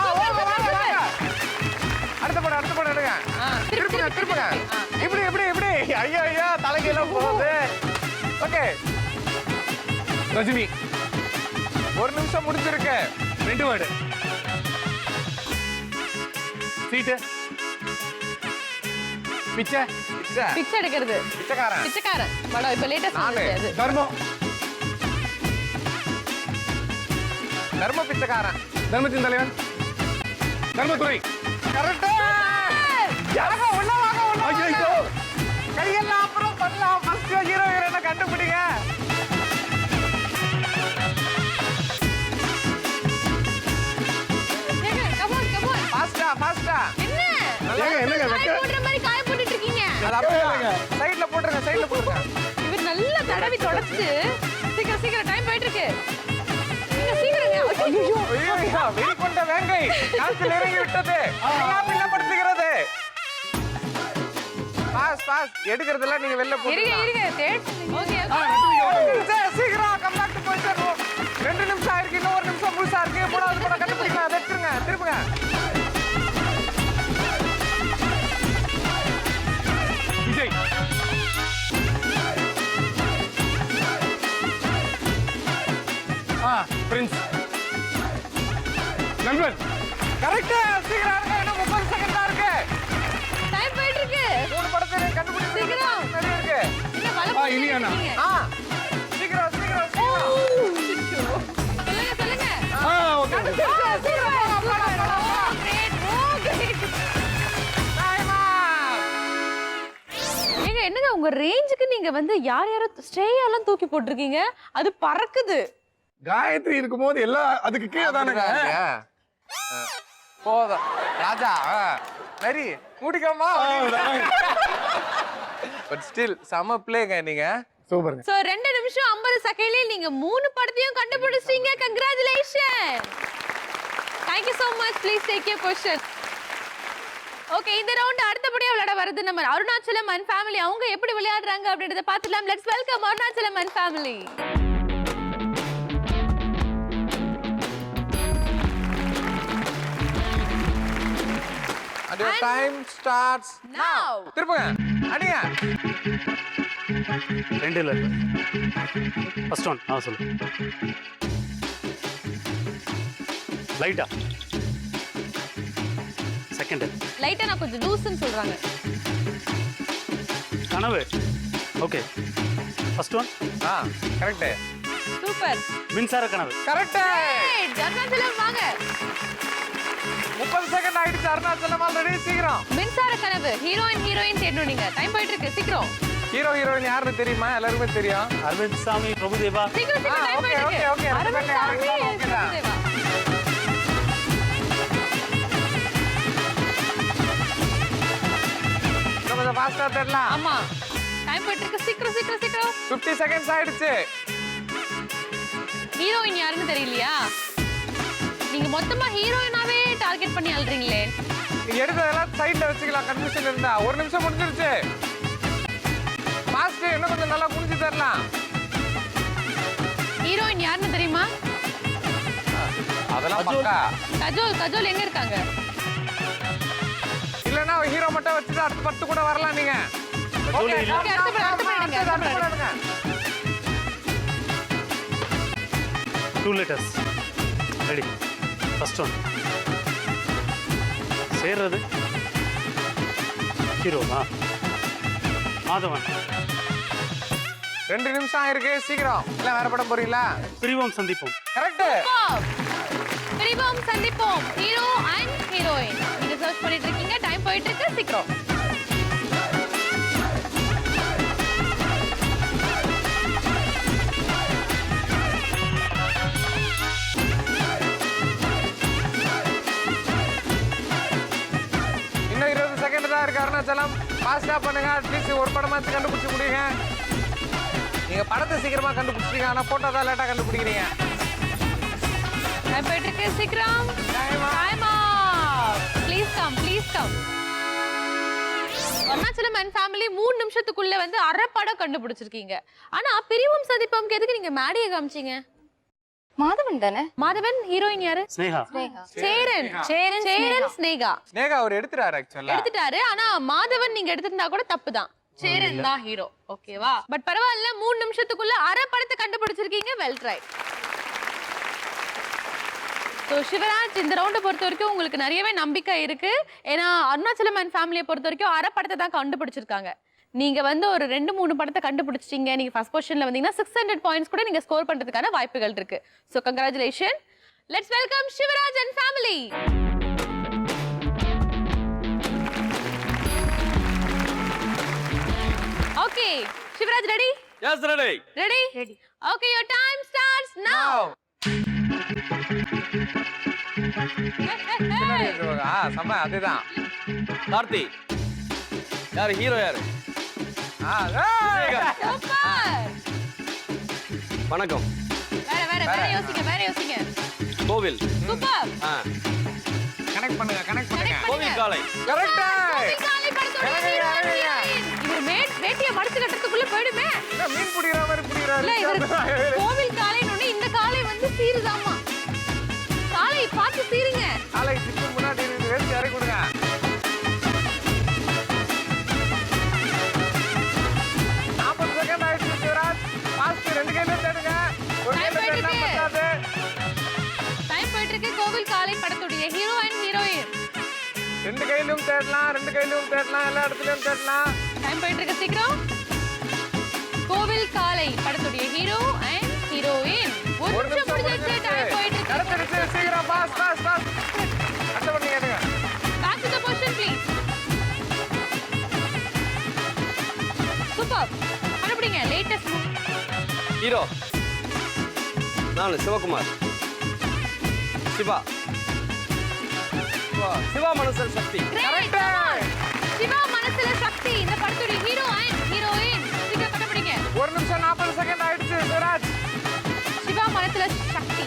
அடுத்த படம் எடுங்க. திருப்புங்க. இப்படி ஐயோ தலைகீழ போகுது. ஓகே. ரஜினி. 1 நிமிஷம் முடிஞ்சிருக்கு. 2 வேர்டு. சீட்டு. பிச்சை. பிச்சை எடுக்கிறது. பிச்சைக்காரன். பிச்சைக்காரன். படம் இப்ப லேட்டஸ்ட் நாலு. அது. தர்மம். தர்ம பிச்சைக்காரன். தர்மத்தின் தலைவன். தர்மதுரை. கரெக்ட். யாரோ உள்ள வாங்க உள்ள வாங்க. ஐயோ. கையெல்லாம் அப்புறம் பண்ணலாம். ஃபர்ஸ்ட் ஹீரோ ஹீரோயினை கண்டுபிடிங்க. ஏங்க, come on, come on. ஃபாஸ்டா. என்ன? என்னங்க காய போடுற மாதிரி காய போட்டுட்டு இருக்கீங்க. அது அப்படியே சைடுல போட்டுருங்க. இவர் நல்லா தடவி தொடச்சு சீக்கிரம் டைம் போயிட்டு இருக்கு. நீங்க சீக்கிரங்க. ஐயோ, வெளிக்கொண்ட வேங்கை காற்றில் இறங்கி விட்டது. எல்லாம் பின்னப்படுத்துகிறது. பாஸ் எடுக்கிறதெல்லாம் நீங்க வெளில போடுங்க. இருங்க. ஓகே. சீக்கிரம் கம் பேக் டு பொசிஷன். 2 நிமிஷம் ஆயிருக்கு. இன்னும் 1 நிமிஷம் முழுசா இருக்கு. மூணாவது படம் கண்டுபிடிக்கலாம். அதை எடுத்துருங்க. திருப்புங்க. விஜய். பிரின்ஸ். நண்பன். கரெக்ட். சீக்கிரம் இருங்க. இன்னும் 30 செகண்ட் தான் இருக்கு. டைம் போயிட்டு இருக்கு. 3 படத்தை கண்டுபிடிச்சு சீக்கிரம். நிறைய இருக்கு. என்ன வலை இனியானா. சீக்கிரம். சொல்லுங்க. ஓகே. ஏங்க என்னங்க உங்க ரேஞ்சுக்கு நீங்க வந்து யாரோ ஸ்ட்ரேயாலாம் தூக்கி போட்டிருக்கீங்க. அது பறக்குது. காயத்ரி இருக்கும்போது எல்லாம் அதுக்கு கீழே தானுங்க. போதும் ராஜா. சரி மூடிக்கோமா. பட் ஸ்டில் செம பிளேங்க நீங்க. சூப்பருங்க. சோ 2 நிமிஷம் 50 செகண்ட்ல நீங்க 3 படத்தையும் கண்டுபிடிச்சீங்க. Congratulation. Thank you so much. Please take your question. Okay, இந்த ரவுண்ட் அடுத்தபடியா விளையாட வருது நம்ம அருணாச்சலம் அண்ட் ஃபேமிலி. அவங்க எப்படி விளையாடுறாங்க அப்படின்றத பார்த்துலாம். Let's welcome Arunachalam and family. And your time starts Now. திருப்புங்க. அடிங்க. 2 இல்ல. ஃபர்ஸ்ட் ஒன் சொல்லு. லைட்டா. செகண்ட். லைட்டா நான் கொஞ்சம் லூஸ்ன்னு சொல்றாங்க. கனவு. Okay. First one. Correct. Super. மின்சார கனவு. கரெக்ட். அருணாச்சலம் வாங்க. 30 செகண்ட் ஆயிடுச்சு. அருணாச்சலம் ஆல்ரெடி. சீக்கிரம். மின்சார கனவு. ஹீரோயின் தேடணும் நீங்க. டைம் போயிட்டு இருக்கு. சீக்கிரம். ஹீரோ ஹீரோயின் யாருன்னு தெரியுமா? எல்லாருக்குமே தெரியும். அரவிந்த் சாமி, பிரபுதேவா. சீக்கிரம் டைம் போயிட்டு இருக்கு. ஓகே. அரவிந்த் சாமி, பிரபுதேவா. கொஞ்சம் ஃபாஸ்டா தெரியலாம். ஆமா. டைம் போயிட்டு இருக்கு. சீக்கிரம். 50 செகண்ட்ஸ் ஆயிடுச்சு. ஹீரோயின் யாருன்னு தெரியலையா? நீங்க மொத்தமா ஹீரோயினாவே டார்கெட் பண்ணி அல்றீங்களே. நீங்க எடுத்ததெல்லாம் சைடுல வச்சுக்கலாம். கன்ஃபியூஷன் இருந்தா. 1 நிமிஷம் முடிஞ்சிருச்சு. ஃபாஸ்ட் இன்னும் கொஞ்சம் நல்லா புரிஞ்சு தரலாம். ஹீரோயின் யாருன்னு தெரியுமா? அதெல்லாம் பக்கா. கஜோல் எங்க இருக்காங்க? இல்லனா ஹீரோ மட்டும் வச்சுட்டு அடுத்து 10 கூட வரலாம் நீங்க. ஓகே, அடுத்த படம் எடுங்க. 2 letters. ரெடி. First one. சேர்றது. ஹீரோ. மாதவன். 2 நிமிஷம் ஆயிருக்கு. சீக்கிரம். இல்ல வேற படம் போறீங்களா? பிரிவோம் சந்திப்போம். கரெக்ட். பிரிவோம் சந்திப்போம். Hero and heroine. நீங்க சர்ச் பண்ணிட்டு இருக்கீங்க. டைம் போயிட்டு இருக்கு. சீக்கிரம். இன்னும் 20 செகண்ட் தான் இருக்கு. அருணாச்சலம் ஃபாஸ்டா பண்ணுங்க. அட்லீஸ்ட் ஒரு படமாச்சு கண்டுபிடிச்சு முடியுங்க. நீங்க படத்தை சீக்கிரமா கண்டுபிடிச்சிட்டீங்க. ஆனா போட்டோ தான் லேட்டா கண்டுபிடிக்கிறீங்க. டைம் போயிட்டு இருக்கு. சீக்கிரம். Time off. Please come. Arunachalam and family 3 நிமிஷத்துக்குள்ள வந்து அரை படம் கண்டுபிடிச்சிருக்கீங்க. ஆனா பிரிவும் சந்திப்போம்க்கு எதுக்கு நீங்க மேடையை காமிச்சீங்க? மாதவன் தானே? மாதவன். ஹீரோயின் யாரு? ஸ்னேகா. சேரன் ஸ்னேகா. ஸ்னேகா அவர் எடுத்துறாரு ஆக்சுவலா. எடுத்துட்டாரு. ஆனா மாதவன் நீங்க எடுத்திருந்தா கூட தப்பு தான். சேரன் தான் ஹீரோ. ஓகேவா? பட் பரவாயில்ல. 3 நிமிஷத்துக்குள்ள அரை படத்தை கண்டுபிடிச்சிருக்கீங்க. Well try. ஸோ சிவராஜ் இந்த ரவுண்டை பொறுத்த வரைக்கும் உங்களுக்கு நிறையவே நம்பிக்கை இருக்கு. ஏன்னா அருணாச்சலம் அண்ட் ஃபேமிலியை பொறுத்த வரைக்கும் அரை படத்தை தான் கண்டுபிடிச்சிருக்காங்க. நீங்க வந்து ஒரு 2-3 படத்தை கண்டுபிடிச்சிட்டீங்க. நீங்க ஃபர்ஸ்ட் பொசிஷன்ல வந்தீங்கன்னா 600 பாயிண்ட்ஸ் கூட நீங்க ஸ்கோர் பண்றதுக்கான வாய்ப்புகள் இருக்கு. So congratulation. Let's welcome Sivaraj and family. Okay Sivaraj ready? Yes ready. Ready? Ready. Okay your time starts now. செம்ம அதுதான். கார்த்தி யாரு ஹீரோ யாரு? சூப்பர். வணக்கம். வேற யோசிங்க. கோவில். சூப்பர். கனெக்ட் பண்ணுங்க. கோவில் காலை. கரெக்ட். இவர் வேட்டியை மடிச்சு கட்டறதுக்குள்ள போய்டுமே. மீன் புடிற மாதிரி புடிறாரு. இல்ல இவர் கோவில் காலைன்னு இந்த காலை வந்து சீருதாமா. காலை பார்த்து சீருங்க. காலை சிக்கு முன்னாடி வேட்டி இறக்கி கொடுங்க. டைம் போயிட்டு இருக்கு. கோவில் காலை படத்துடைய ஹீரோ அண்ட் ஹீரோயின் 2 கையிலும் தேடலாம் எல்லா இடத்துலயும் தேடலாம். டைம் போயிட்டு இருக்கு. சீக்கிரம். கோவில் காலை படத்துடைய ஹீரோ அண்ட் ஹீரோயின். ஒரு நிமிஷம் முடிஞ்சிருச்சு. டைம் போயிட்டு இருக்கு. கடந்துருச்சு. சீக்கிரம் பாஸ். அடுத்த பண்ணி கேளுங்க. Back to the position please. Super. கண்டுபிடிங்க. லேட்டஸ்ட் ஹீரோ நான் சிவகுமார். சிவா மனசில் சக்தி. சிவா மனசுல சக்தி இந்த படத்துடைய ஹீரோ அண்ட் ஹீரோயின். சீக்கிரம் கண்டுபிடிங்க. 1 நிமிஷம் 40 செகண்ட் ஆயிடுச்சு. சிவராஜ். சிவா மனசுல சக்தி.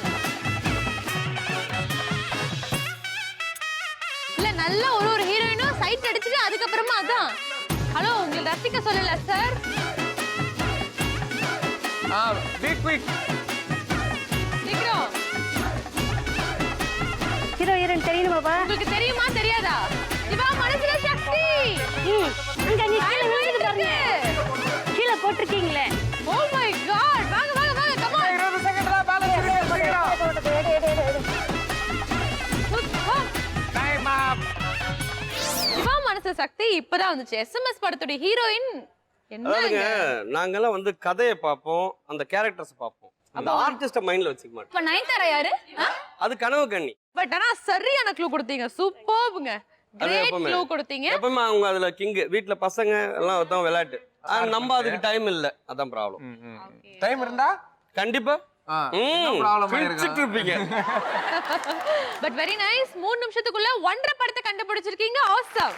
இல்ல நல்ல ஒரு ஹீரோயினும் சைட் அடிச்சுட்டு அதுக்கப்புறமா அதான். ஹலோ உங்களை ரசிக்க சொல்லல சார். Be quick. சீக்கிரம். ஹீரோ ஹீரோயின் தெரியணுமாப்பா? உங்களுக்கு தெரியுமா தெரியாதா? சிவா மனசுல சக்தி. இங்க நீ கீழ விழுந்து பாருங்க. கீழ போட்டுருக்கீங்களே. Oh my God. வாங்க கம் ஆன். 20 செகண்ட்ல பேலன்ஸ் இருக்கு. சீக்கிரம். டைம் அப். சிவா மனசுல சக்தி இப்பதான் வந்துச்சு. எஸ்எம்எஸ் படத்துடைய ஹீரோயின் அதாவதுங்க என்ன? நாங்கெல்லாம் வந்து கதையை பார்ப்போம், அந்த கேரக்டர்ஸ் பார்ப்போம். அந்த ஆர்டிஸ்ட மைண்ட்ல வச்சுக்க மாட்டோம். இப்ப நயன்தாரா யாரு? அது கனவு கண்ணி. பட் ஆனா சரியான க்ளூ கொடுத்தீங்க. சூப்பர்ங்க. அது கிரேட் எப்பவுமே. க்ளூ கொடுத்தீங்க. எப்பவுமே அவங்க அதுல கிங். வீட்ல பசங்க எல்லாம் தான் விளையாட்டு. நம்ம அதுக்கு டைம் இல்ல. அதான் ப்ராப்ளம். டைம் இருந்தா கண்டிப்பா பிடிச்சிட்டு இருப்பீங்க. But very nice. 3 நிமிஷத்துக்குள்ள 1.5 படத்தை கண்டுபிடிச்சிருக்கீங்க. ஆசம்.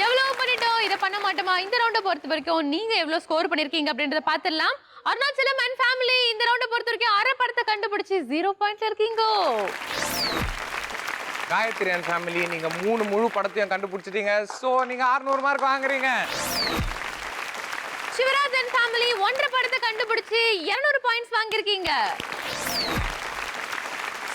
எவ்வளவு பண்ணிட்டோம்? இத பண்ண மாட்டோமா? இந்த ரவுண்ட பொறுத்த வரைக்கும் நீங்க எவ்வளவு ஸ்கோர் பண்ணிருக்கீங்க அப்படின்றத பாத்துடலாம். அருணாச்சலம் அண்ட் ஃபேமிலி இந்த ரவுண்ட பொறுத்த வரைக்கும் அரை படத்தை கண்டுபிடிச்சு 0 பாயிண்ட்ல இருக்கீங்க. காயத்ரி அண்ட் ஃபேமிலி நீங்க 3 முழு படத்தையும் கண்டுபிடிச்சிட்டீங்க. சோ நீங்க 600 மார்க் வாங்குறீங்க. சிவராஜ் அண்ட் ஃபேமிலி 1.5 படத்தை கண்டுபிடிச்சு 200 பாயிண்ட்ஸ் வாங்கிருக்கீங்க.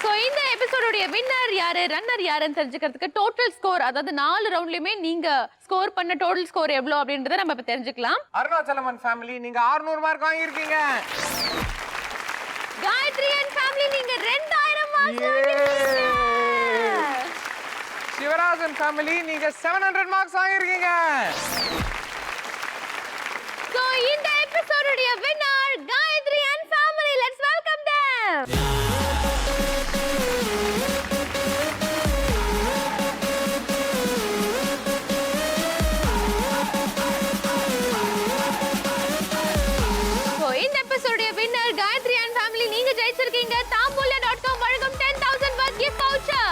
சோ இந்த எபிசோடுடைய வின்னர் யாரு, ரன்னர் யாருன்னு தெரிஞ்சுக்கிறதுக்கு டோட்டல் ஸ்கோர், அதாவது 4 ரவுண்ட்லயுமே நீங்க ஸ்கோர் பண்ண டோட்டல் ஸ்கோர் எவ்வளவு அப்படின்றத நம்ம இப்ப தெரிஞ்சுக்கலாம். அருணாச்சலம் அண்ட் ஃபேமிலி நீங்க 600 மார்க் வாங்கியிருக்கீங்க. காயத்ரி அண்ட் ஃபேமிலி நீங்க 2000 மார்க் வாங்கிருக்கீங்க. சிவராஜ் அண்ட் ஃபேமிலி நீங்க 700 மார்க்ஸ் வாங்கியிருக்கீங்க. சோ இந்த எபிசோடுடைய winner Gayathri and family. Let's welcome them. இந்த எபிசோடுடைய வின்னர் காயத்ரி அண்ட் ஃபேமிலி. நீங்க ஜெயிச்சிருக்கீங்க தாம்பூல.com வழங்கும் 10,000 worth gift voucher.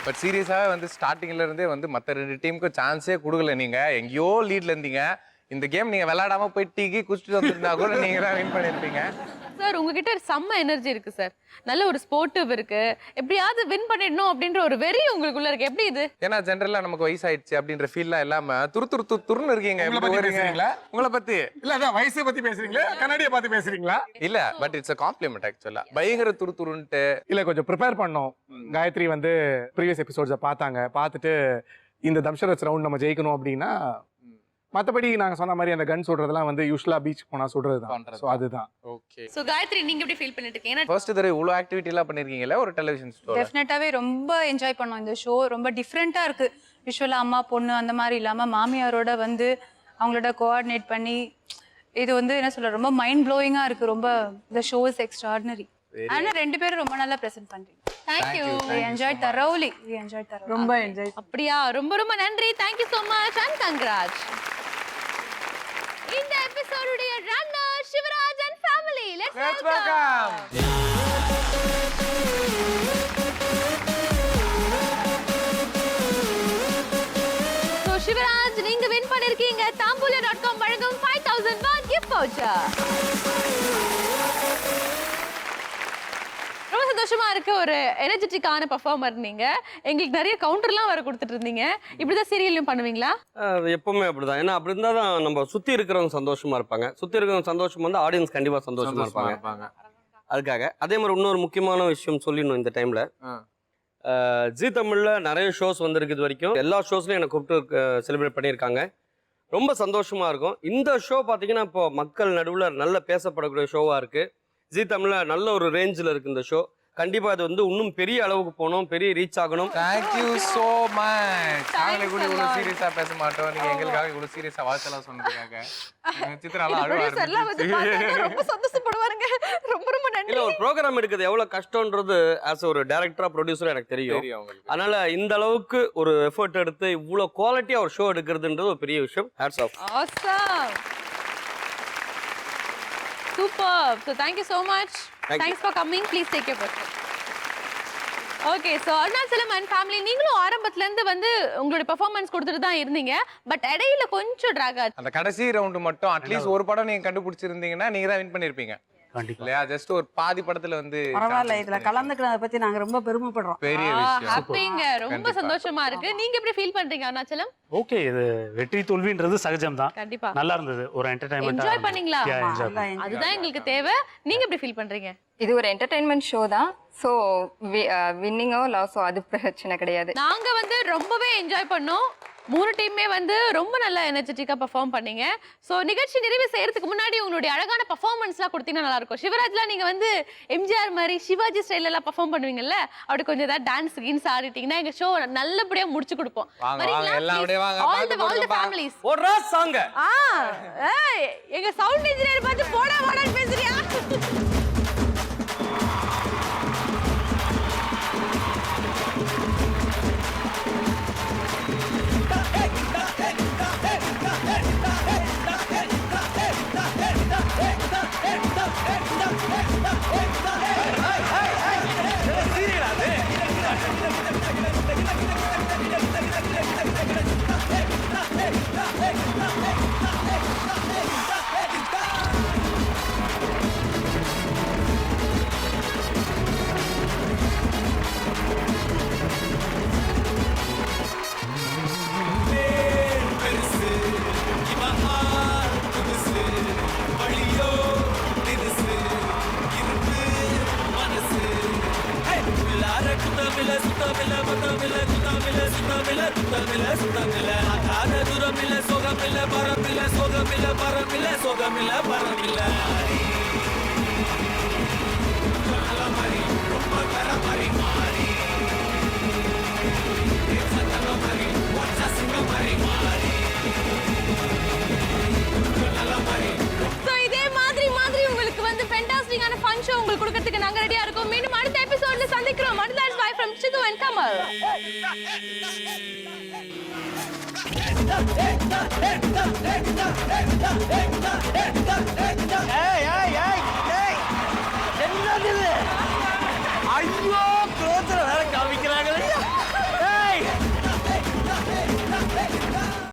பட் சீரியஸாவே வந்து ஸ்டார்டிங்ல இருந்தே வந்து மத்த 2 டீமுக்கு சான்ஸே கொடுக்கல. நீங்க எங்கேயோ லீட்ல இருந்தீங்க. இந்த கேம் நீங்க விளையாடாம போய் டீக்கு குடிச்சிட்டு வந்திருந்தா கூட நீங்க தான் வின் பண்ணிருப்பீங்க. சார் உங்ககிட்ட செம்ம எனர்ஜி இருக்கு சார். நல்ல ஒரு ஸ்போர்ட்டிவ் இருக்கு. எப்படியாவது வின் பண்ணிடணும் அப்படின்ற ஒரு வெறி உங்களுக்குள்ள இருக்கு. எப்படி இது? ஏன்னா ஜெனரலா நமக்கு வயசாயிடுச்சு அப்படின்ற ஃபீல்லாம் இல்லாம துருன்னு இருக்கீங்க. உங்களை பத்தி இல்ல அதான் வயசை பத்தி பேசுறீங்களா, கண்ணாடியை பார்த்து பேசுறீங்களா? இல்ல பட் இட்ஸ் a compliment ஆக்சுவலா. பயங்கர துருன்ட்டு இல்ல கொஞ்சம் ப்ரிப்பேர் பண்ணோம். காயத்ரி வந்து ப்ரீவியஸ் எபிசோட்ஸை பார்த்தாங்க. பார்த்துட்டு இந்த தம்ஷரத் ரவுண்ட் நம்ம ஜெயிக்கணும் அப்படின்னா மத்தபடி நாங்க சொன்ன மாதிரி அந்த கன் சுடுறதெல்லாம் வந்து யூஸ்வலா பீச் போனா சுடுறதுதான். பண்றது. ஸோ அதுதான். ஓகே. சோ காயத்ரி நீங்க எப்படி ஃபீல் பண்ணிட்டு இருக்கீங்க? ஃபர்ஸ்ட் தடவை இவ்வளவு ஆக்டிவிட்டி எல்லாம் பண்ணிருக்கீங்கல்ல ஒரு டெலிவிஷன் ஷோல? டெஃபினட்டாவே ரொம்ப என்ஜாய் பண்ணோம் இந்த ஷோ. ரொம்ப டிஃப்ரெண்டா இருக்கு. யூஸ்வலா அம்மா பொண்ணு அந்த மாதிரி இல்லாம மாமியாரோட வந்து அவங்களோட கோஆர்டினேட் பண்ணி இது வந்து என்ன சொல்ற ரொம்ப மைண்ட் ப்ளோயிங்கா இருக்கு. ரொம்ப the show is extraordinary. ஆனா ரெண்டு பேரும் ரொம்ப நல்லா பிரசன்ட் பண்றீங்க. Thank you. We enjoyed thoroughly. We enjoyed thoroughly. ரொம்ப என்ஜாய். அப்படியா? ரொம்ப ரொம்ப நன்றி. Thank you so much and congrats. இந்த எபிசோடுடைய runner Sivaraj and family. Let's welcome. So Sivaraj நீங்க வின் பண்ணிருக்கீங்க tambulia.com வழங்கும் 5000 baht gift voucher. ரொம்ப சந்தோஷமா இருக்கு. ஒரு எனர்ஜெட்டிக்கான பெர்ஃபார்மர் நீங்க. எங்களுக்கு நிறைய கவுண்டர்லாம் வர கொடுத்துட்டு இருந்தீங்க. இப்படிதான் சீரியல்லையும் பண்ணுவீங்களா? அது எப்பவுமே அப்படிதான். ஏன்னா அப்படி இருந்தா தான் நம்ம சுத்தி இருக்கிறவங்க சந்தோஷமா இருப்பாங்க. சுத்தி இருக்கிறவங்க சந்தோஷமா வந்து ஆடியன்ஸ் கண்டிப்பா சந்தோஷமா இருப்பாங்க. அதுக்காக அதே மாதிரி இன்னொரு முக்கியமான விஷயம் சொல்லிடணும் இந்த டைம்ல. ஜீ தமிழ்ல நிறைய ஷோஸ் வந்திருக்கு இது வரைக்கும். எல்லா ஷோஸ்லயும் என்னை கூப்பிட்டு செலிப்ரேட் பண்ணியிருக்காங்க. ரொம்ப சந்தோஷமா இருக்கும். இந்த ஷோ பார்த்தீங்கன்னா இப்போ மக்கள் நடுவில் நல்ல பேசப்படக்கூடிய ஷோவா இருக்கு. ஜீ தமிழ்ல நல்ல ஒரு ரேஞ்சில் இருக்கு இந்த ஷோ. கண்டிப்பா அது வந்து இன்னும் பெரிய அளவுக்கு போகணும், பெரிய ரீச் ஆகணும். Thank you so much. நாங்களே கூட இவ்வளவு சீரியஸா பேச மாட்டோம். நீங்க எங்களுக்காக இவ்வளவு சீரியஸா வாழ்த்தலாம் சொன்னதுக்காக. சித்ராலாம் அழுவ ஆரம்பிச்சிருச்சு. ரொம்ப சந்தோஷப்படுவாருங்க. ரொம்ப ரொம்ப நன்றி. இல்ல ஒரு ப்ரோக்ராம் எடுக்கிறது எவ்வளவு கஷ்டம்ன்றது ஆஸ் ஒரு டைரக்டரா ப்ரொடியூசரா எனக்கு தெரியும். அதனால இந்த அளவுக்கு ஒரு எஃபர்ட் எடுத்து இவ்வளவு குவாலிட்டியா ஒரு ஷோ எடுக்கிறதுன்றது ஒரு பெரிய விஷயம். Hats off. Awesome. Superb. So thank you so much. Thanks for coming. Please take your person. Okay, so Arunachalam and family நீங்களும் ஆரம்பத்துல இருந்து வந்து உங்களுடைய பெர்ஃபார்மன்ஸ் கொடுத்துட்டு தான் இருந்தீங்க. பட் இடையில கொஞ்சம் டிராக் ஆச்சு. அந்த கடைசி ரவுண்ட் மட்டும் அட்லீஸ்ட் ஒரு படம் நீங்க கண்டுபிடிச்சிருந்தீங்கன்னா நீங்க தான் வின் பண்ணிருப்பீங்க. கண்டிப்பா. இல்லையா? ஜஸ்ட் ஒரு பாதி படத்துல வந்து பரவாயில்ல, இதுல கலந்துக்கிறத பத்தி நாங்க ரொம்ப பெருமைப்படுறோம். பெரிய விஷயம். ஹாப்பிங்க. ரொம்ப சந்தோஷமா இருக்கு. நீங்க எப்படி ஃபீல் பண்றீங்க அருணாச்சலம்? ஓகே, இது வெற்றி தோல்வின்றது சகஜம் தான். கண்டிப்பா. நல்லா இருந்தது. ஒரு என்டர்டைன்மெண்ட். என்ஜாய் பண்ணீங்களா? என்ஜாய். அதுதான் எங்களுக்கு தேவை. நீங்க எப்படி ஃபீல் பண்றீங்க? இது ஒரு என்டர்டைன்மெண்ட் ஷோ தான். ஸோ வின்னிங்கோ லாஸோ அது பிரச்சனை கிடையாது. நாங்க வந்து ரொம்பவே என்ஜாய் பண்ணோம். 3 டீமே வந்து ரொம்ப நல்லா எனர்ஜெட்டிக்கா பெர்ஃபார்ம் பண்ணீங்க. ஸோ நிகழ்ச்சி நிறைவு செய்யறதுக்கு முன்னாடி உங்களுடைய அழகான பெர்ஃபார்மன்ஸ்லாம் கொடுத்தீங்கன்னா நல்லா இருக்கும். சிவராஜ்லாம் நீங்க வந்து எம்ஜிஆர் மாதிரி சிவாஜி ஸ்டைல்ல எல்லாம் பெர்ஃபார்ம் பண்ணுவீங்கல்ல, அப்படி கொஞ்சம் ஏதாவது டான்ஸ் கீன்ஸ் ஆடிட்டீங்கன்னா எங்க ஷோ நல்லபடியா முடிச்சு கொடுப்போம். வாங்க வாங்க எல்லாம் அப்படியே வாங்க. all the families. ஓடுறா சாங்க. ஏய் எங்க சவுண்ட் இன்ஜினியர் பார்த்து போடா போடான்னு பேசுறியா? உங்களுக்கு வந்து ஃபேண்டாஸ்டிக்கான ஃபன் ஷோ உங்களுக்கு கொடுக்கிறதுக்கு நாங்க ரெடியா இருக்கோம். மீண்டும் அடுத்த எபிசோட்ல சந்திக்கிறோம். Madhul's bye from Chidu and Kamal.